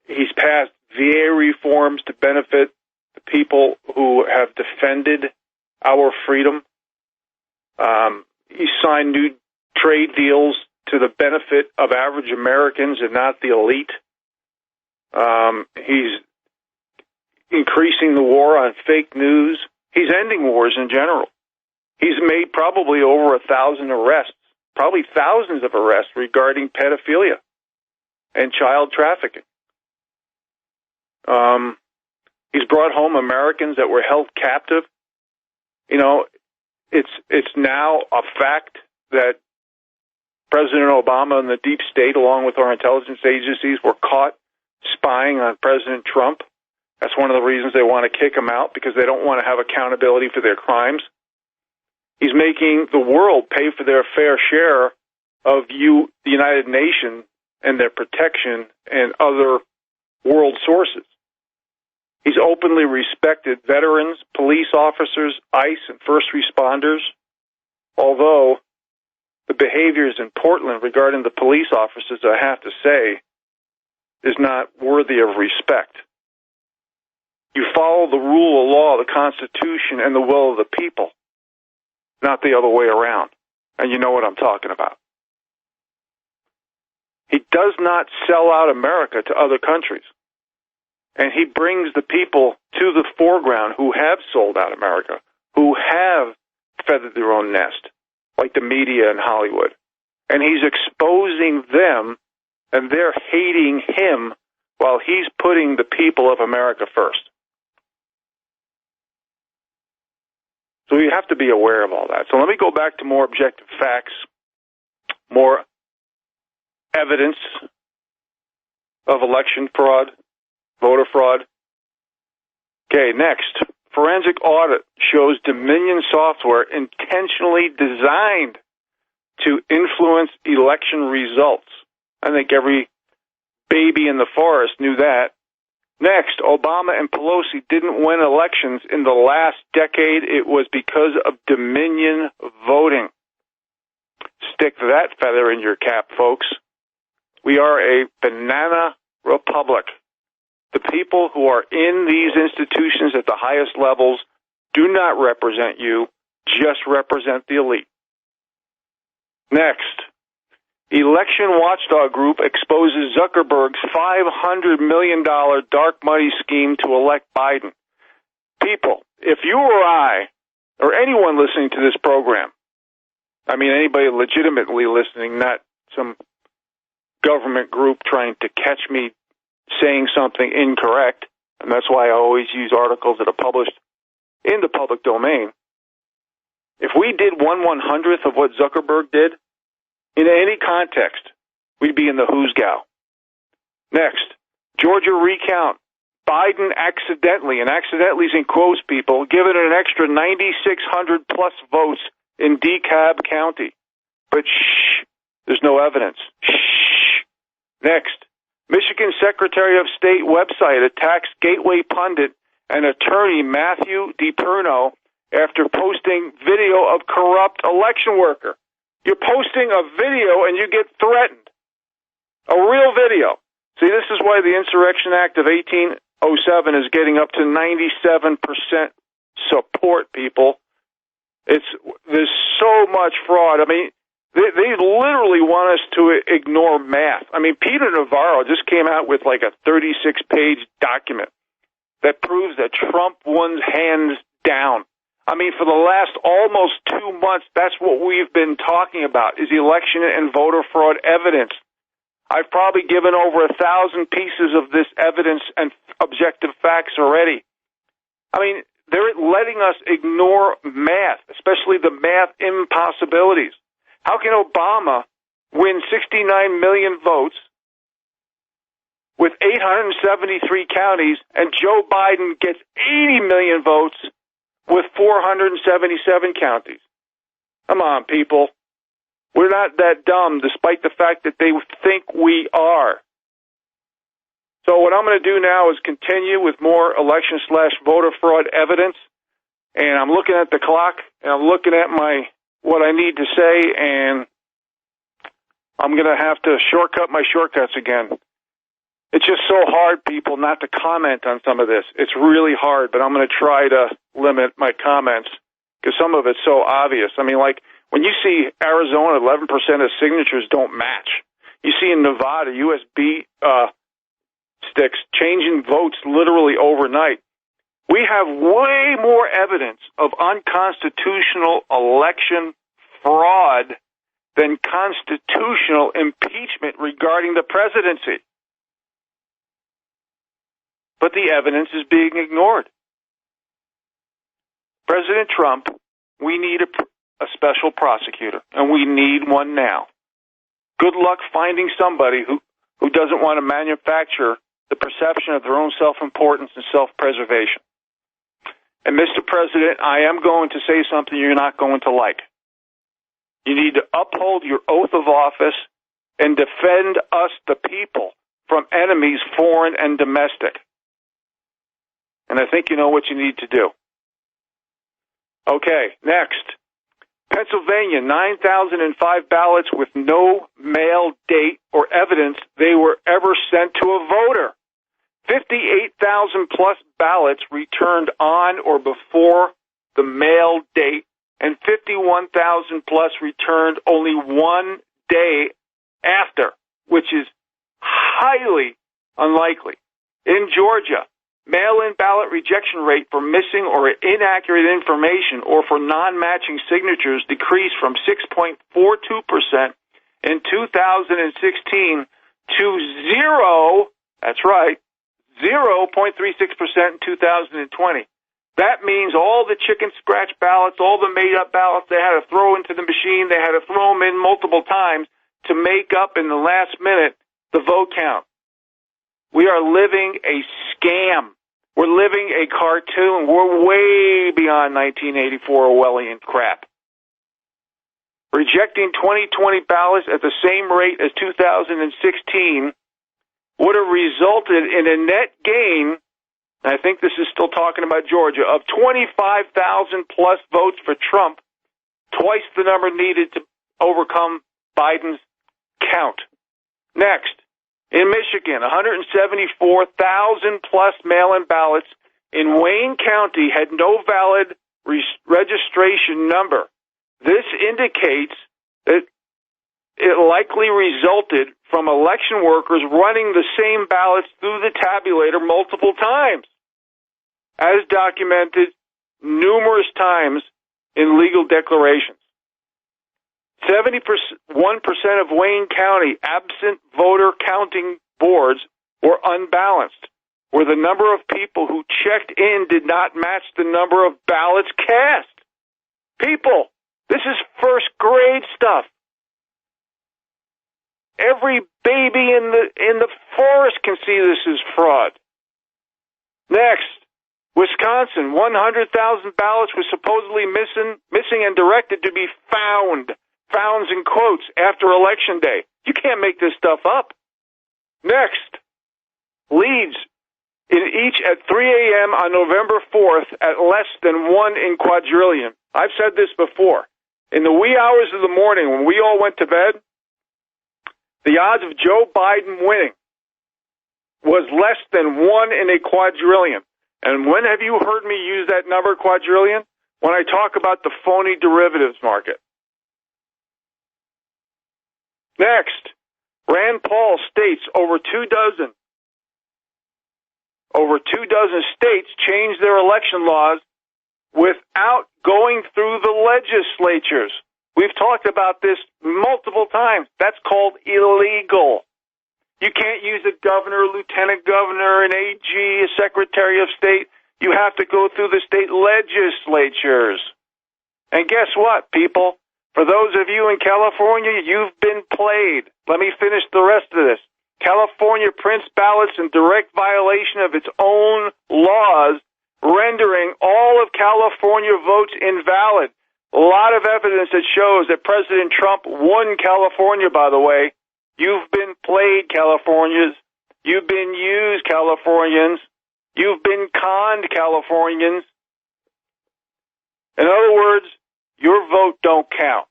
He's passed VA reforms to benefit the people who have defended our freedom. He signed new trade deals to the benefit of average Americans and not the elite. He's increasing the war on fake news. He's ending wars in general. He's made probably over 1,000 arrests, probably thousands of arrests regarding pedophilia and child trafficking. He's brought home Americans that were held captive. It's now a fact that President Obama and the deep state, along with our intelligence agencies, were caught spying on President Trump. That's one of the reasons they want to kick him out, because they don't want to have accountability for their crimes. He's making the world pay for their fair share of the United Nations and their protection and other world sources. He's openly respected veterans, police officers, ICE, and first responders, although the behaviors in Portland regarding the police officers, I have to say, is not worthy of respect. You follow the rule of law, the Constitution, and the will of the people, not the other way around. And you know what I'm talking about. He does not sell out America to other countries. And he brings the people to the foreground who have sold out America, who have feathered their own nest, like the media in Hollywood. And he's exposing them, and they're hating him while he's putting the people of America first. So you have to be aware of all that. So let me go back to more objective facts, more evidence of election fraud, voter fraud. Okay, next. Forensic audit shows Dominion software intentionally designed to influence election results. I think every baby in the forest knew that. Next, Obama and Pelosi didn't win elections in the last decade. It was because of Dominion voting. Stick that feather in your cap, folks. We are a banana republic. The people who are in these institutions at the highest levels do not represent you, just represent the elite. Next, Election Watchdog Group exposes Zuckerberg's $500 million dark money scheme to elect Biden. People, if you or I, or anyone listening to this program, I mean anybody legitimately listening, not some government group trying to catch me saying something incorrect, and that's why I always use articles that are published in the public domain. If we did 1/100th of what Zuckerberg did, in any context, we'd be in the who's gal. Next, Georgia recount. Biden accidentally, and accidentally is in quotes, people, given an extra 9,600 plus votes in DeKalb County. But shh, there's no evidence. Shh. Next, Michigan Secretary of State website attacks Gateway pundit and attorney Matthew DiPerno after posting video of corrupt election worker. You're posting a video and you get threatened. A real video. See, this is why the Insurrection Act of 1807 is getting up to 97% support, people. There's so much fraud. I mean, they literally want us to ignore math. I mean, Peter Navarro just came out with like a 36-page document that proves that Trump won hands down. I mean, for the last almost 2 months, that's what we've been talking about, is election and voter fraud evidence. I've probably given over 1,000 pieces of this evidence and objective facts already. I mean, they're letting us ignore math, especially the math impossibilities. How can Obama win 69 million votes with 873 counties, and Joe Biden gets 80 million votes with 477 counties? Come on, people. We're not that dumb, despite the fact that they think we are. So what I'm going to do now is continue with more election/voter fraud evidence. And I'm looking at the clock, and I'm looking at what I need to say, and I'm going to have to shortcut my shortcuts again. It's just so hard, people, not to comment on some of this. It's really hard, but I'm going to try to limit my comments because some of it's so obvious. I mean, like when you see Arizona, 11% of signatures don't match. You see in Nevada, USB sticks changing votes literally overnight. We have way more evidence of unconstitutional election fraud than constitutional impeachment regarding the presidency. But the evidence is being ignored. President Trump, we need a special prosecutor, and we need one now. Good luck finding somebody who doesn't want to manufacture the perception of their own self-importance and self-preservation. And Mr. President, I am going to say something you're not going to like. You need to uphold your oath of office and defend us, the people, from enemies, foreign and domestic. And I think you know what you need to do. Okay, next. Pennsylvania, 9,005 ballots with no mail date or evidence they were ever sent to a voter. 58,000 plus ballots returned on or before the mail date, and 51,000 plus returned only 1 day after, which is highly unlikely. In Georgia, mail-in ballot rejection rate for missing or inaccurate information or for non-matching signatures decreased from 6.42% in 2016 to zero, that's right, 0.36% in 2020. That means all the chicken scratch ballots, all the made-up ballots they had to throw into the machine, they had to throw them in multiple times to make up in the last minute the vote count. We are living a scam. We're living a cartoon. We're way beyond 1984 Orwellian crap. Rejecting 2020 ballots at the same rate as 2016 would have resulted in a net gain, and I think this is still talking about Georgia, of 25,000 plus votes for Trump, twice the number needed to overcome Biden's count. Next, in Michigan, 174,000 plus mail-in ballots in Wayne County had no valid registration number. This indicates that it likely resulted from election workers running the same ballots through the tabulator multiple times, as documented numerous times in legal declarations. 71% of Wayne County absent voter counting boards were unbalanced, where the number of people who checked in did not match the number of ballots cast. People, this is first grade stuff. Every baby in the forest can see this is fraud. Next, Wisconsin, 100,000 ballots were supposedly missing and directed to be found. Founds in quotes after Election Day. You can't make this stuff up. Next, leads in each at 3 a.m. on November 4th at less than 1 in quadrillion. I've said this before. In the wee hours of the morning when we all went to bed, the odds of Joe Biden winning was less than 1 in a quadrillion. And when have you heard me use that number, quadrillion? When I talk about the phony derivatives market. Next, Rand Paul states over 24 states changed their election laws without going through the legislatures. We've talked about this multiple times. That's called illegal. You can't use a governor, lieutenant governor, an AG, a secretary of state You have to go through the state legislatures. And guess what, people? For those of you in California, you've been played. Let me finish the rest of this. California prints ballots in direct violation of its own laws, rendering all of California votes invalid. A lot of evidence that shows that President Trump won California, by the way. You've been played, Californians. You've been used, Californians. You've been conned, Californians. In other words, your vote don't count.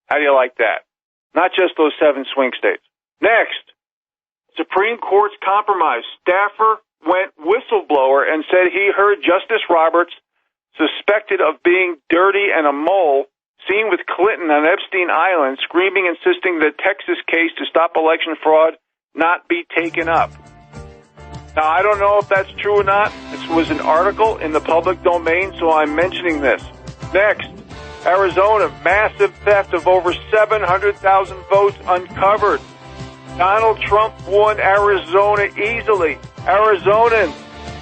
How do you like that? Not just those 7 swing states. Next, Supreme Court's compromise. Staffer went whistleblower and said he heard Justice Roberts, suspected of being dirty and a mole, seen with Clinton on Epstein Island, screaming, insisting the Texas case to stop election fraud not be taken up. Now, I don't know if that's true or not. This was an article in the public domain, so I'm mentioning this. Next, Arizona, massive theft of over 700,000 votes uncovered. Donald Trump won Arizona easily. Arizonans,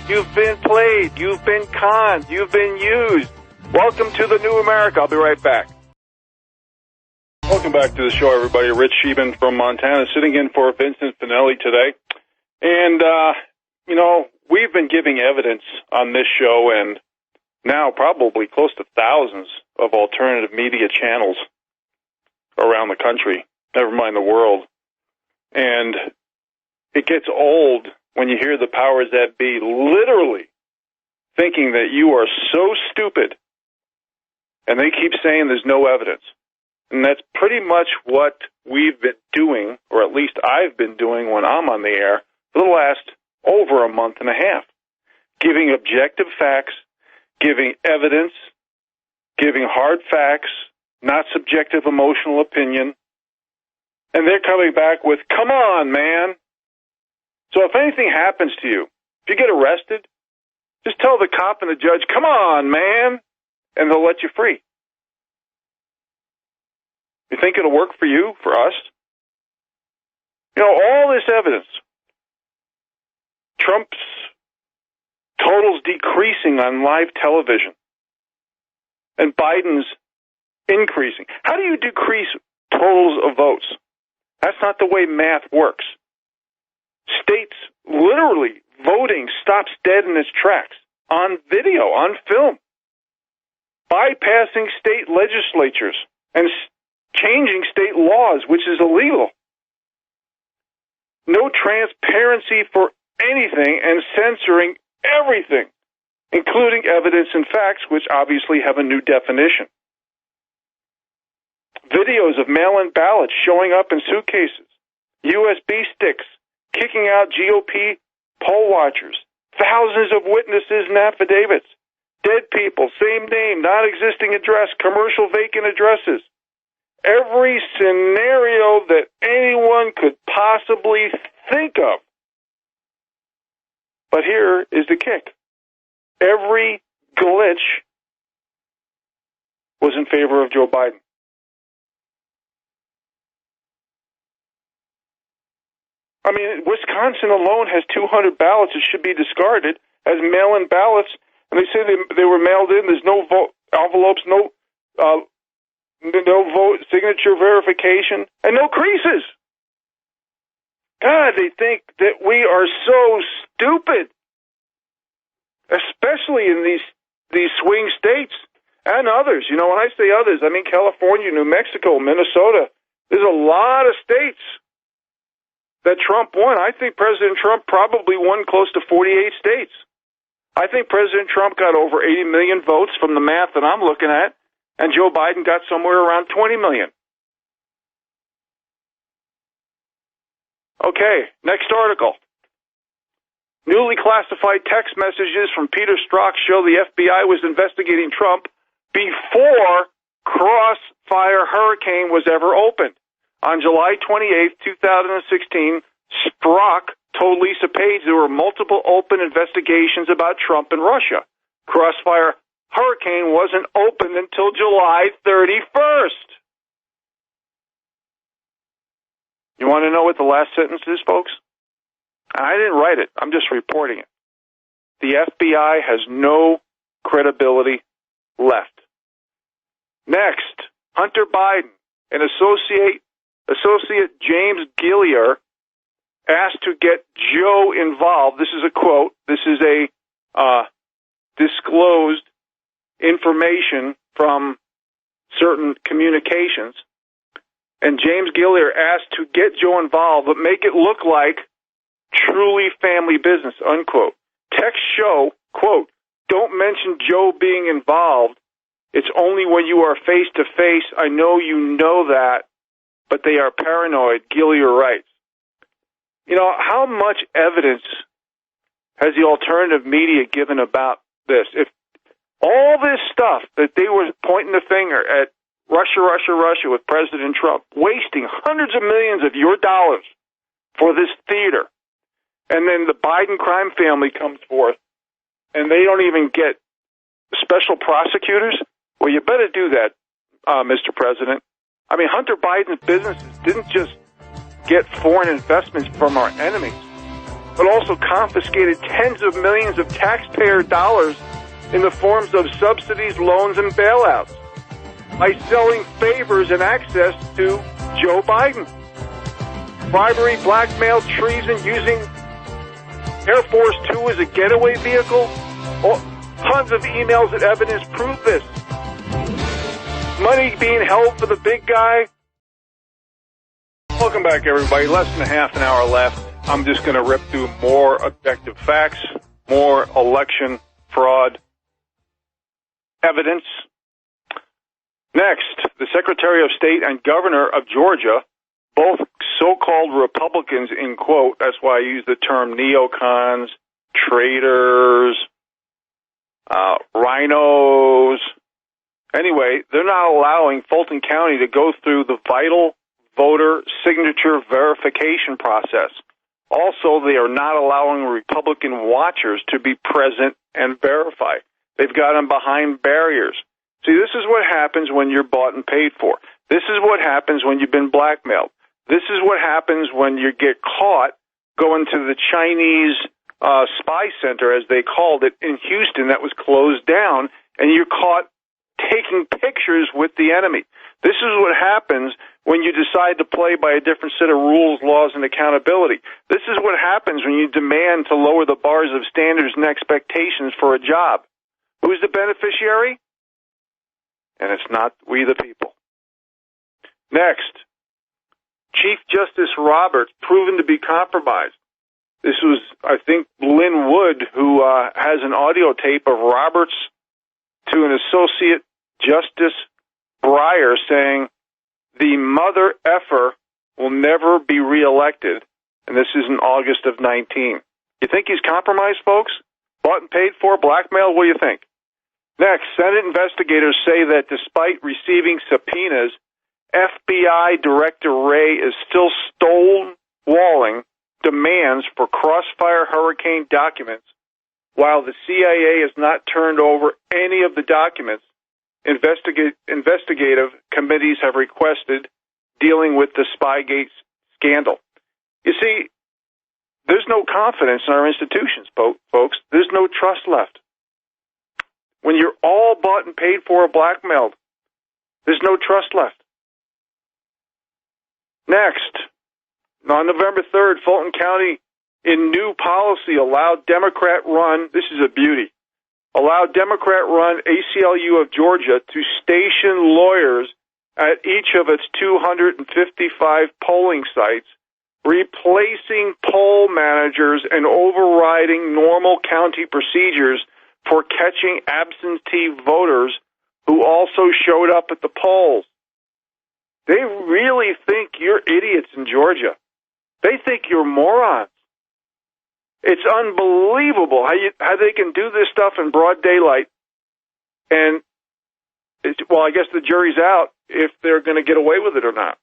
you've been played, you've been conned, you've been used. Welcome to the new America. I'll be right back. Welcome back to the show, everybody. Rich Scheben from Montana, sitting in for Vincent Finelli today. And, we've been giving evidence on this show and now probably close to thousands of alternative media channels around the country, never mind the world. And it gets old when you hear the powers that be literally thinking that you are so stupid, and they keep saying there's no evidence. And that's pretty much what we've been doing, or at least I've been doing when I'm on the air, for the last over a month and a half. Giving objective facts, giving evidence, giving hard facts, not subjective emotional opinion. And they're coming back with, come on, man. So if anything happens to you, if you get arrested, just tell the cop and the judge, come on, man, and they'll let you free. You think it'll work for you, for us? All this evidence. Trump's totals decreasing on live television, and Biden's increasing. How do you decrease totals of votes? That's not the way math works. States literally voting stops dead in its tracks on video, on film, bypassing state legislatures and changing state laws, which is illegal. No transparency for anything and censoring everything, including evidence and facts, which obviously have a new definition. Videos of mail-in ballots showing up in suitcases, USB sticks, kicking out GOP poll watchers, thousands of witnesses and affidavits, dead people, same name, non-existing address, commercial vacant addresses. Every scenario that anyone could possibly think of. But here is the kick. Every glitch was in favor of Joe Biden. I mean, Wisconsin alone has 200 ballots that should be discarded as mail-in ballots, and they say they were mailed in. There's no vote envelopes, no vote signature verification, and no creases. God, they think that we are so stupid, especially in these swing states and others. When I say others, I mean California, New Mexico, Minnesota. There's a lot of states that Trump won. I think President Trump probably won close to 48 states. I think President Trump got over 80 million votes from the math that I'm looking at, and Joe Biden got somewhere around 20 million. Okay, next article. Newly classified text messages from Peter Strzok show the FBI was investigating Trump before Crossfire Hurricane was ever opened. On July 28, 2016, Strzok told Lisa Page there were multiple open investigations about Trump and Russia. Crossfire Hurricane wasn't opened until July 31st. You want to know what the last sentence is, folks? I didn't write it. I'm just reporting it. the FBI has no credibility left. Next, Hunter Biden and Associate James Gilliar asked to get Joe involved. This is a quote. This is a disclosed information from certain communications. And James Gilliar asked to get Joe involved, but make it look like truly family business, unquote. Texts show, quote, don't mention Joe being involved. It's only when you are face to face. I know you know that, but they are paranoid, Gilliar writes. You know, how much evidence has the alternative media given about this? If all this stuff that they were pointing the finger at Russia with President Trump, wasting hundreds of millions of your dollars for this theater, and then the Biden crime family comes forth, and they don't even get special prosecutors? Well, you better do that, Mr. President. I mean, Hunter Biden's businesses didn't just get foreign investments from our enemies, but also confiscated tens of millions of taxpayer dollars in the forms of subsidies, loans, and bailouts by selling favors and access to Joe Biden. Bribery, blackmail, treason, using Air Force 2 as a getaway vehicle. Tons of emails and evidence prove this. Money being held for the big guy. Welcome back, everybody. Less than half an hour left. I'm just going to rip through more objective facts, more election fraud evidence. Next, the Secretary of State and Governor of Georgia, both so-called Republicans, in quote, that's why I use the term neocons, traitors, rhinos. Anyway, they're not allowing Fulton County to go through the vital voter signature verification process. Also, they are not allowing Republican watchers to be present and verify. They've got them behind barriers. See, this is what happens when you're bought and paid for. This is what happens when you've been blackmailed. This is what happens when you get caught going to the Chinese spy center, as they called it, in Houston that was closed down, and you're caught taking pictures with the enemy. This is what happens when you decide to play by a different set of rules, laws, and accountability. This is what happens when you demand to lower the bars of standards and expectations for a job. Who's the beneficiary? And it's not we the people. Next, Chief Justice Roberts proven to be compromised. This was, I think, Lynn Wood, who has an audio tape of Roberts to an Associate Justice Breyer saying, the mother effer will never be reelected, and this is in August of 19. You think he's compromised, folks? Bought and paid for, blackmail? What do you think? Next, Senate investigators say that despite receiving subpoenas, FBI Director Wray is still stonewalling demands for Crossfire Hurricane documents, while the CIA has not turned over any of the documents investigative committees have requested dealing with the Spygate scandal. You see, there's no confidence in our institutions, folks. There's no trust left. When you're all bought and paid for or blackmailed, there's no trust left. Next, on November 3rd, Fulton County, in new policy, allowed Democrat-run, this is a beauty, allowed Democrat-run ACLU of Georgia to station lawyers at each of its 255 polling sites, replacing poll managers and overriding normal county procedures for catching absentee voters who also showed up at the polls. They really think you're idiots in Georgia. They think you're morons. It's unbelievable how they can do this stuff in broad daylight. And, well, I guess the jury's out if they're going to get away with it or not.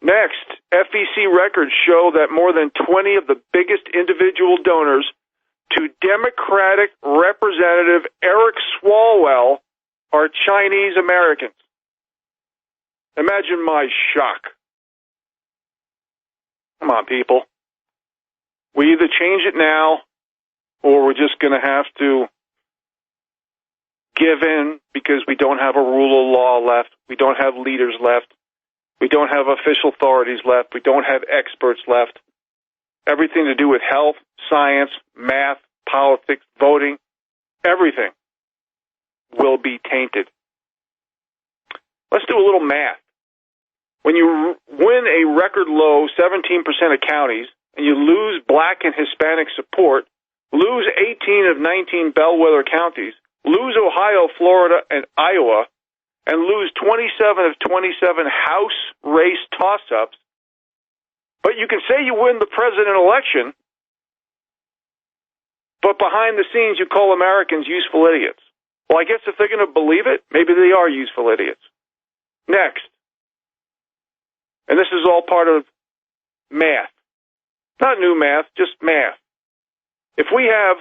Next, FEC records show that more than 20 of the biggest individual donors to Democratic Representative Eric Swalwell are Chinese Americans. Imagine my shock. Come on, people. We either change it now or we're just going to have to give in because we don't have a rule of law left, we don't have leaders left, we don't have official authorities left, we don't have experts left. Everything to do with health, science, math, politics, voting, everything will be tainted. Let's do a little math. When you win a record low 17% of counties, and you lose black and Hispanic support, lose 18 of 19 bellwether counties, lose Ohio, Florida, and Iowa, and lose 27 of 27 House race toss-ups, but you can say you win the president election, but behind the scenes you call Americans useful idiots. Well, I guess if they're going to believe it, maybe they are useful idiots. Next. And this is all part of math. Not new math, just math. If we have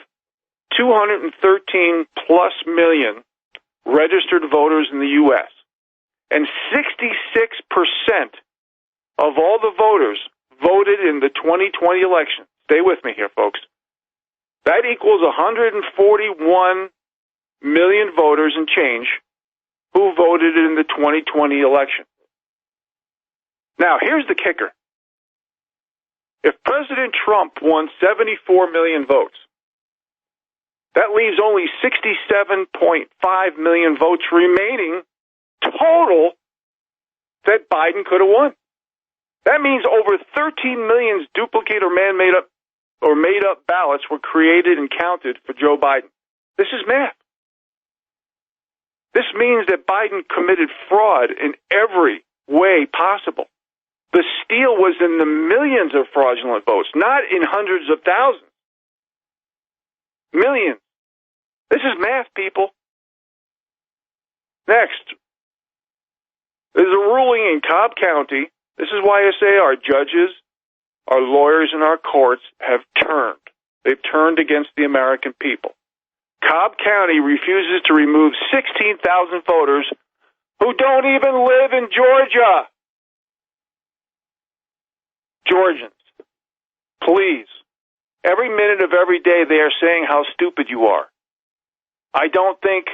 213 plus million registered voters in the U.S., and 66% of all the voters voted in the 2020 election, stay with me here, folks, that equals 141 million voters and change who voted in the 2020 election. Now, here's the kicker. If President Trump won 74 million votes, that leaves only 67.5 million votes remaining total that Biden could have won. That means over 13 million duplicate or man-made up or made-up ballots were created and counted for Joe Biden. This is math. This means that Biden committed fraud in every way possible. The steal was in the millions of fraudulent votes, not in hundreds of thousands. Millions. This is math, people. Next. There's a ruling in Cobb County. This is why I say our judges, our lawyers, and our courts have turned. They've turned against the American people. Cobb County refuses to remove 16,000 voters who don't even live in Georgia. Georgians, please, every minute of every day they are saying how stupid you are. I don't think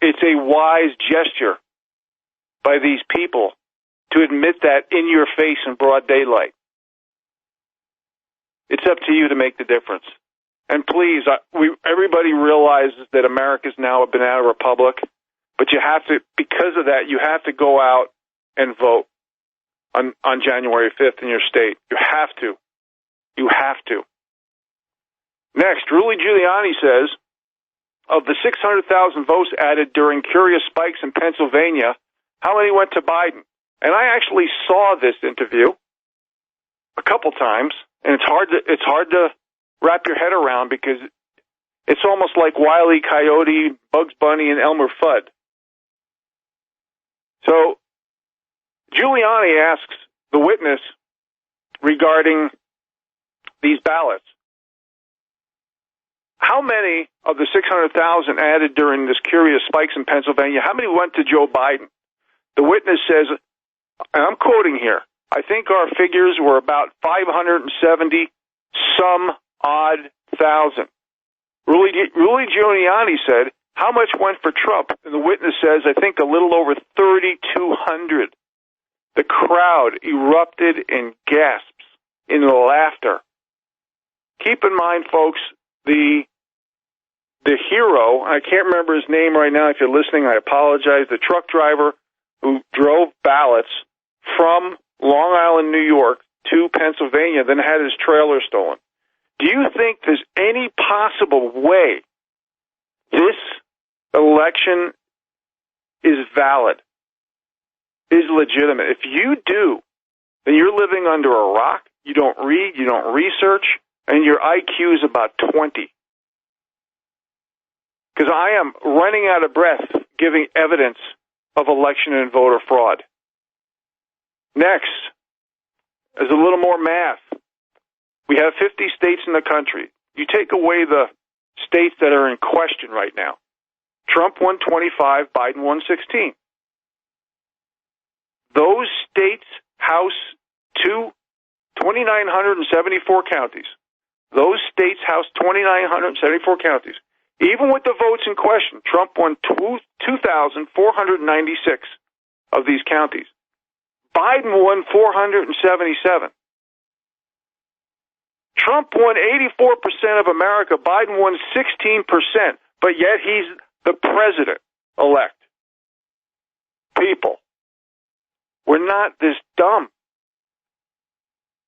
it's a wise gesture by these people to admit that in your face in broad daylight. It's up to you to make the difference. And please, everybody realizes that America's now a banana republic, but you have to, because of that, you have to go out and vote on January 5th in your state. You have to. You have to. Next, Rudy Giuliani says, of the 600,000 votes added during curious spikes in Pennsylvania, how many went to Biden? And I actually saw this interview a couple times, and it's hard to wrap your head around because it's almost like Wile E. Coyote, Bugs Bunny, and Elmer Fudd. So Giuliani asks the witness regarding these ballots, how many of the 600,000 added during this curious spikes in Pennsylvania, how many went to Joe Biden? The witness says, and I'm quoting here, I think our figures were about 570 some odd thousand. Rudy Giuliani said, how much went for Trump? And the witness says, I think a little over 3,200. The crowd erupted in gasps, in laughter. Keep in mind, folks, the hero, I can't remember his name right now. If you're listening, I apologize. The truck driver who drove ballots from Long Island, New York to Pennsylvania, then had his trailer stolen. Do you think there's any possible way this election is valid, is legitimate? If you do, then you're living under a rock, you don't read, you don't research, and your IQ is about 20. Because I am running out of breath giving evidence of election and voter fraud. Next, there's a little more math. We have 50 states in the country. You take away the states that are in question right now. Trump won 25, Biden won 16. Those states house 2,974 counties. those states housed 2,974 counties. Even with the votes in question, Trump won 2,496 of these counties. Biden won 477. Trump won 84% of America. Biden won 16%, but yet he's the president-elect. People, we're not this dumb.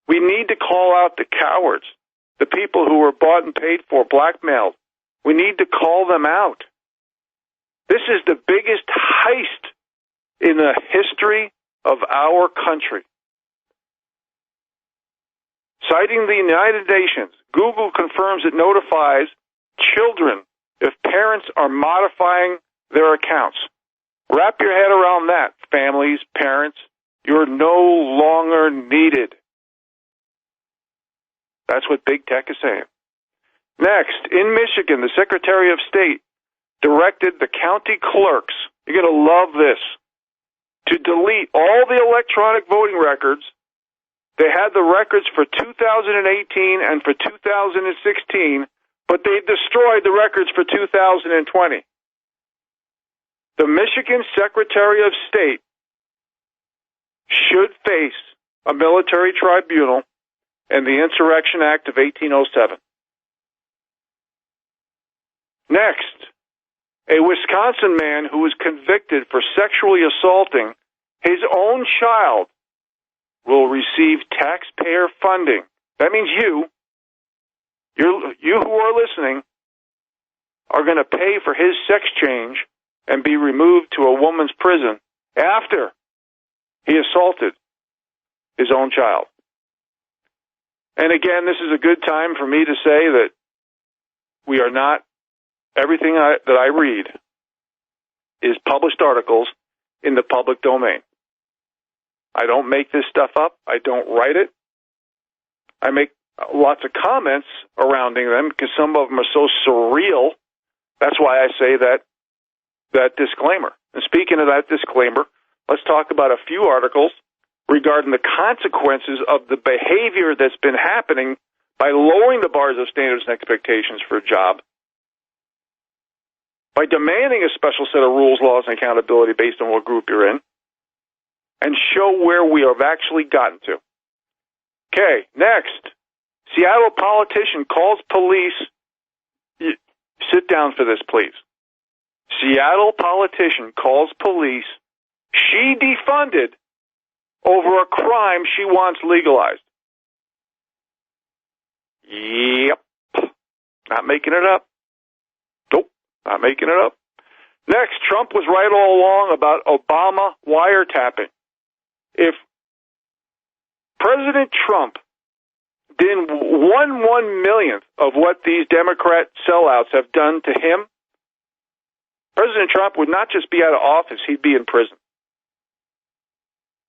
We need to call out the cowards, the people who were bought and paid for, blackmailed. We need to call them out. This is the biggest heist in the history of our country. Citing the United Nations, Google confirms it notifies children if parents are modifying their accounts. Wrap your head around that, families, parents. You're no longer needed. That's what big tech is saying. Next, in Michigan, the Secretary of State directed the county clerks, you're going to love this, to delete all the electronic voting records. They had the records for 2018 and for 2016, but they destroyed the records for 2020. The Michigan Secretary of State should face a military tribunal and the Insurrection Act of 1807. Next, a Wisconsin man who was convicted for sexually assaulting his own child will receive taxpayer funding. That means you who are listening, are going to pay for his sex change and be removed to a woman's prison after he assaulted his own child. And again, this is a good time for me to say that we are not, everything that I read is published articles in the public domain. I don't make this stuff up. I don't write it. I make lots of comments surrounding them because some of them are so surreal. That's why I say that disclaimer. And speaking of that disclaimer, let's talk about a few articles regarding the consequences of the behavior that's been happening by lowering the bars of standards and expectations for a job, by demanding a special set of rules, laws, and accountability based on what group you're in, and show where we have actually gotten to. Okay, next. Seattle politician calls police. Sit down for this, please. Seattle politician calls police she defunded over a crime she wants legalized. Yep. Not making it up. Nope. Not making it up. Next, Trump was right all along about Obama wiretapping. If President Trump did 1/1,000,000th of what these Democrat sellouts have done to him, President Trump would not just be out of office, he'd be in prison.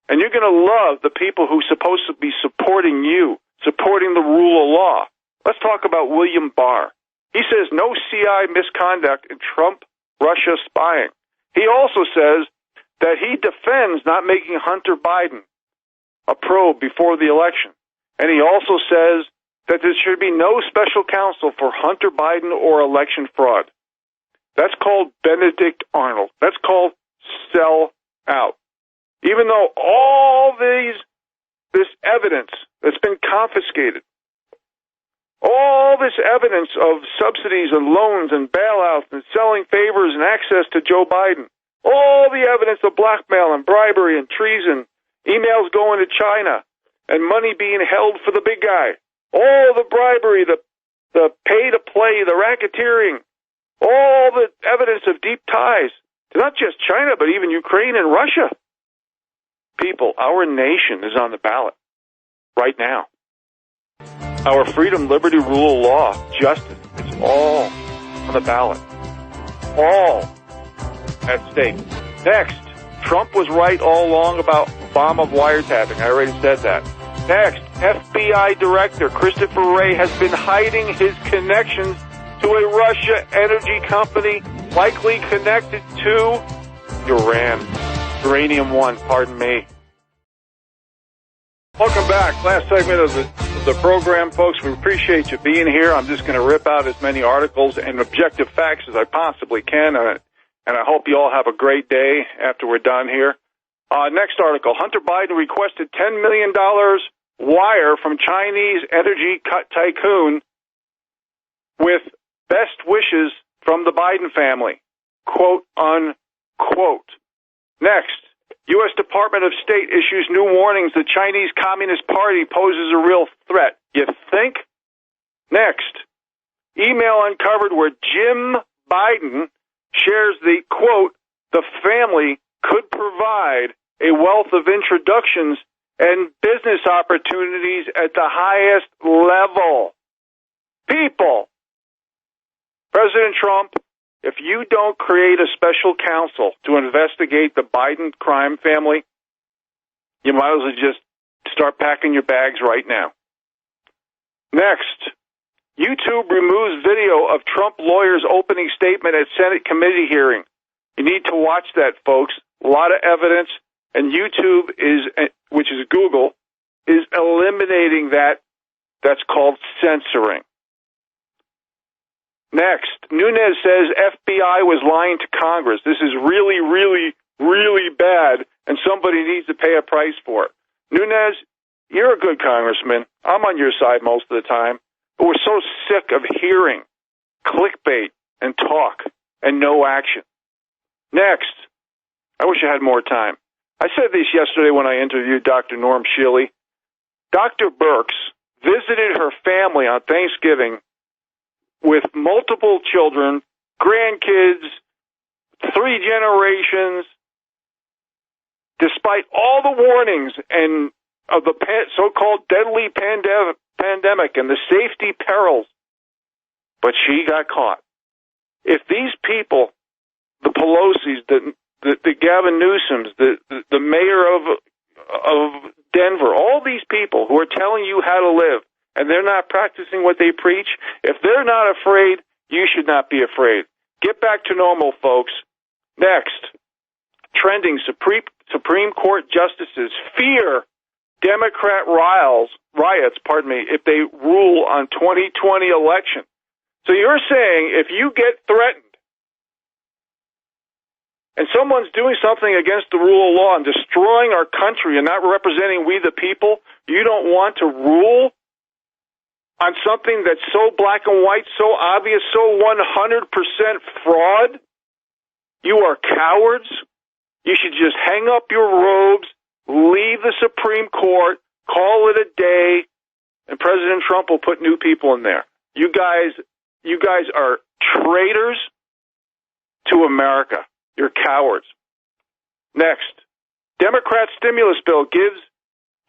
And you're going to love the people who are supposed to be supporting you, supporting the rule of law. Let's talk about William Barr. He says no CI misconduct in Trump-Russia spying. He also says that he defends not making Hunter Biden a probe before the election. And he also says that there should be no special counsel for Hunter Biden or election fraud. That's called Benedict Arnold. That's called sell out. Even though all this evidence that's been confiscated, all this evidence of subsidies and loans and bailouts and selling favors and access to Joe Biden, all the evidence of blackmail and bribery and treason, emails going to China, and money being held for the big guy, all the bribery, the pay-to-play, the racketeering, all the evidence of deep ties to not just China, but even Ukraine and Russia. People, our nation is on the ballot right now. Our freedom, liberty, rule of law, justice, it's all on the ballot. All at stake. Next, Trump was right all along about Obama wiretapping. I already said that. Next, FBI Director Christopher Wray has been hiding his connections to a Russia energy company likely connected to Uranium One, pardon me. Welcome back. Last segment of the of the program, folks. We appreciate you being here. I'm just going to rip out as many articles and objective facts as I possibly can, and I hope you all have a great day after we're done here. Next article, Hunter Biden requested $10 million wire from Chinese energy tycoon with best wishes from the Biden family, quote, unquote. Next, U.S. Department of State issues new warnings the Chinese Communist Party poses a real threat. You think? Next, email uncovered where Jim Biden shares the, quote, the family could provide a wealth of introductions and business opportunities at the highest level. People, President Trump, if you don't create a special counsel to investigate the Biden crime family, you might as well just start packing your bags right now. Next, YouTube removes video of Trump lawyer's opening statement at Senate committee hearing. You need to watch that, folks. A lot of evidence, and YouTube which is Google, is eliminating that. That's called censoring. Next, Nunes says FBI was lying to Congress. This is really, really, really bad, and somebody needs to pay a price for it. Nunes, you're a good congressman. I'm on your side most of the time, but we're so sick of hearing clickbait and talk and no action. Next, I wish I had more time. I said this yesterday when I interviewed Dr. Norm Shealy. Dr. Birx visited her family on Thanksgiving with multiple children, grandkids, 3 generations, despite all the warnings and of the so-called deadly pandemic and the safety perils. But she got caught. If these people, the Pelosi's, the Gavin Newsoms, the mayor of Denver, all these people who are telling you how to live, and they're not practicing what they preach, if they're not afraid, you should not be afraid. Get back to normal, folks. Next, trending Supreme Court justices fear Democrat riots, if they rule on 2020 election. So you're saying if you get threatened and someone's doing something against the rule of law and destroying our country and not representing we the people, you don't want to rule on something that's so black and white, so obvious, so 100% fraud? You are cowards. You should just hang up your robes, leave the Supreme Court, call it a day, and President Trump will put new people in there. You guys are traitors to America. You're cowards. Next, Democrat stimulus bill gives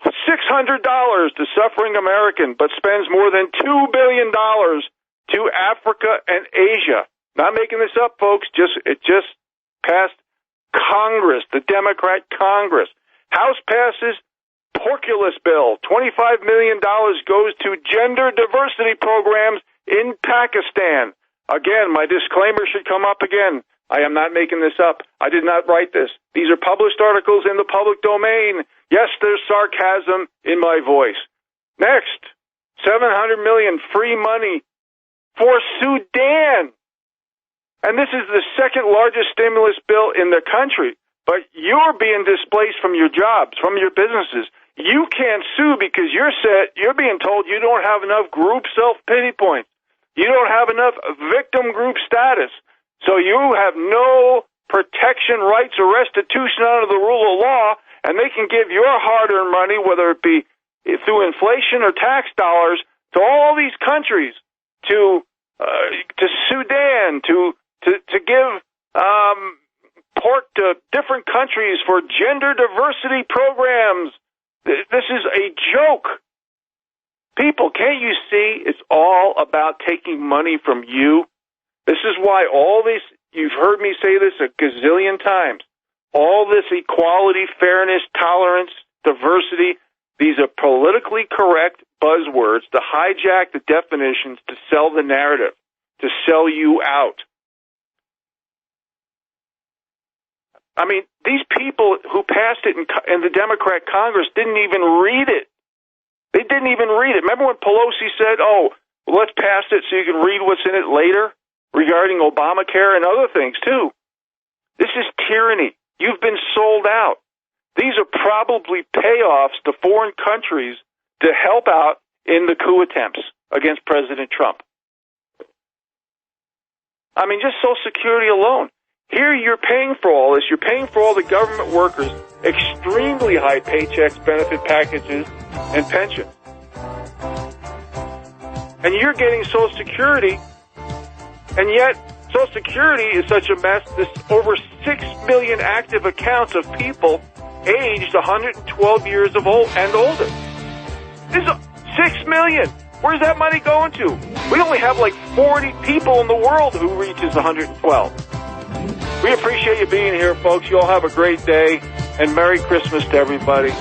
$600 to suffering American, but spends more than $2 billion to Africa and Asia. Not making this up, folks. It just passed Congress, the Democrat Congress. House passes Porculus bill. $25 million goes to gender diversity programs in Pakistan. Again, my disclaimer should come up again. I am not making this up. I did not write this. These are published articles in the public domain. Yes, there's sarcasm in my voice. Next, $700 million free money for Sudan. And this is the second largest stimulus bill in the country. But you're being displaced from your jobs, from your businesses. You can't sue because you're being told you don't have enough group self-pity points. You don't have enough victim group status. So you have no protection, rights, or restitution under the rule of law, and they can give your hard-earned money, whether it be through inflation or tax dollars, to all these countries, to Sudan, to give pork to different countries for gender diversity programs. This is a joke. People, can't you see it's all about taking money from you? This is why all this, you've heard me say this a gazillion times, all this equality, fairness, tolerance, diversity, these are politically correct buzzwords to hijack the definitions, to sell the narrative, to sell you out. I mean, these people who passed it in the Democrat Congress didn't even read it. They didn't even read it. Remember when Pelosi said, oh, well, let's pass it so you can read what's in it later regarding Obamacare and other things, too. This is tyranny. You've been sold out. These are probably payoffs to foreign countries to help out in the coup attempts against President Trump. I mean, just Social Security alone. Here you're paying for all this. You're paying for all the government workers extremely high paychecks, benefit packages, and pensions. And you're getting Social Security, and yet Social Security is such a mess. There's over 6 million active accounts of people aged 112 years of old and older. There's 6 million. Where's that money going to? We only have like 40 people in the world who reaches 112. We appreciate you being here, folks. You all have a great day, and Merry Christmas to everybody.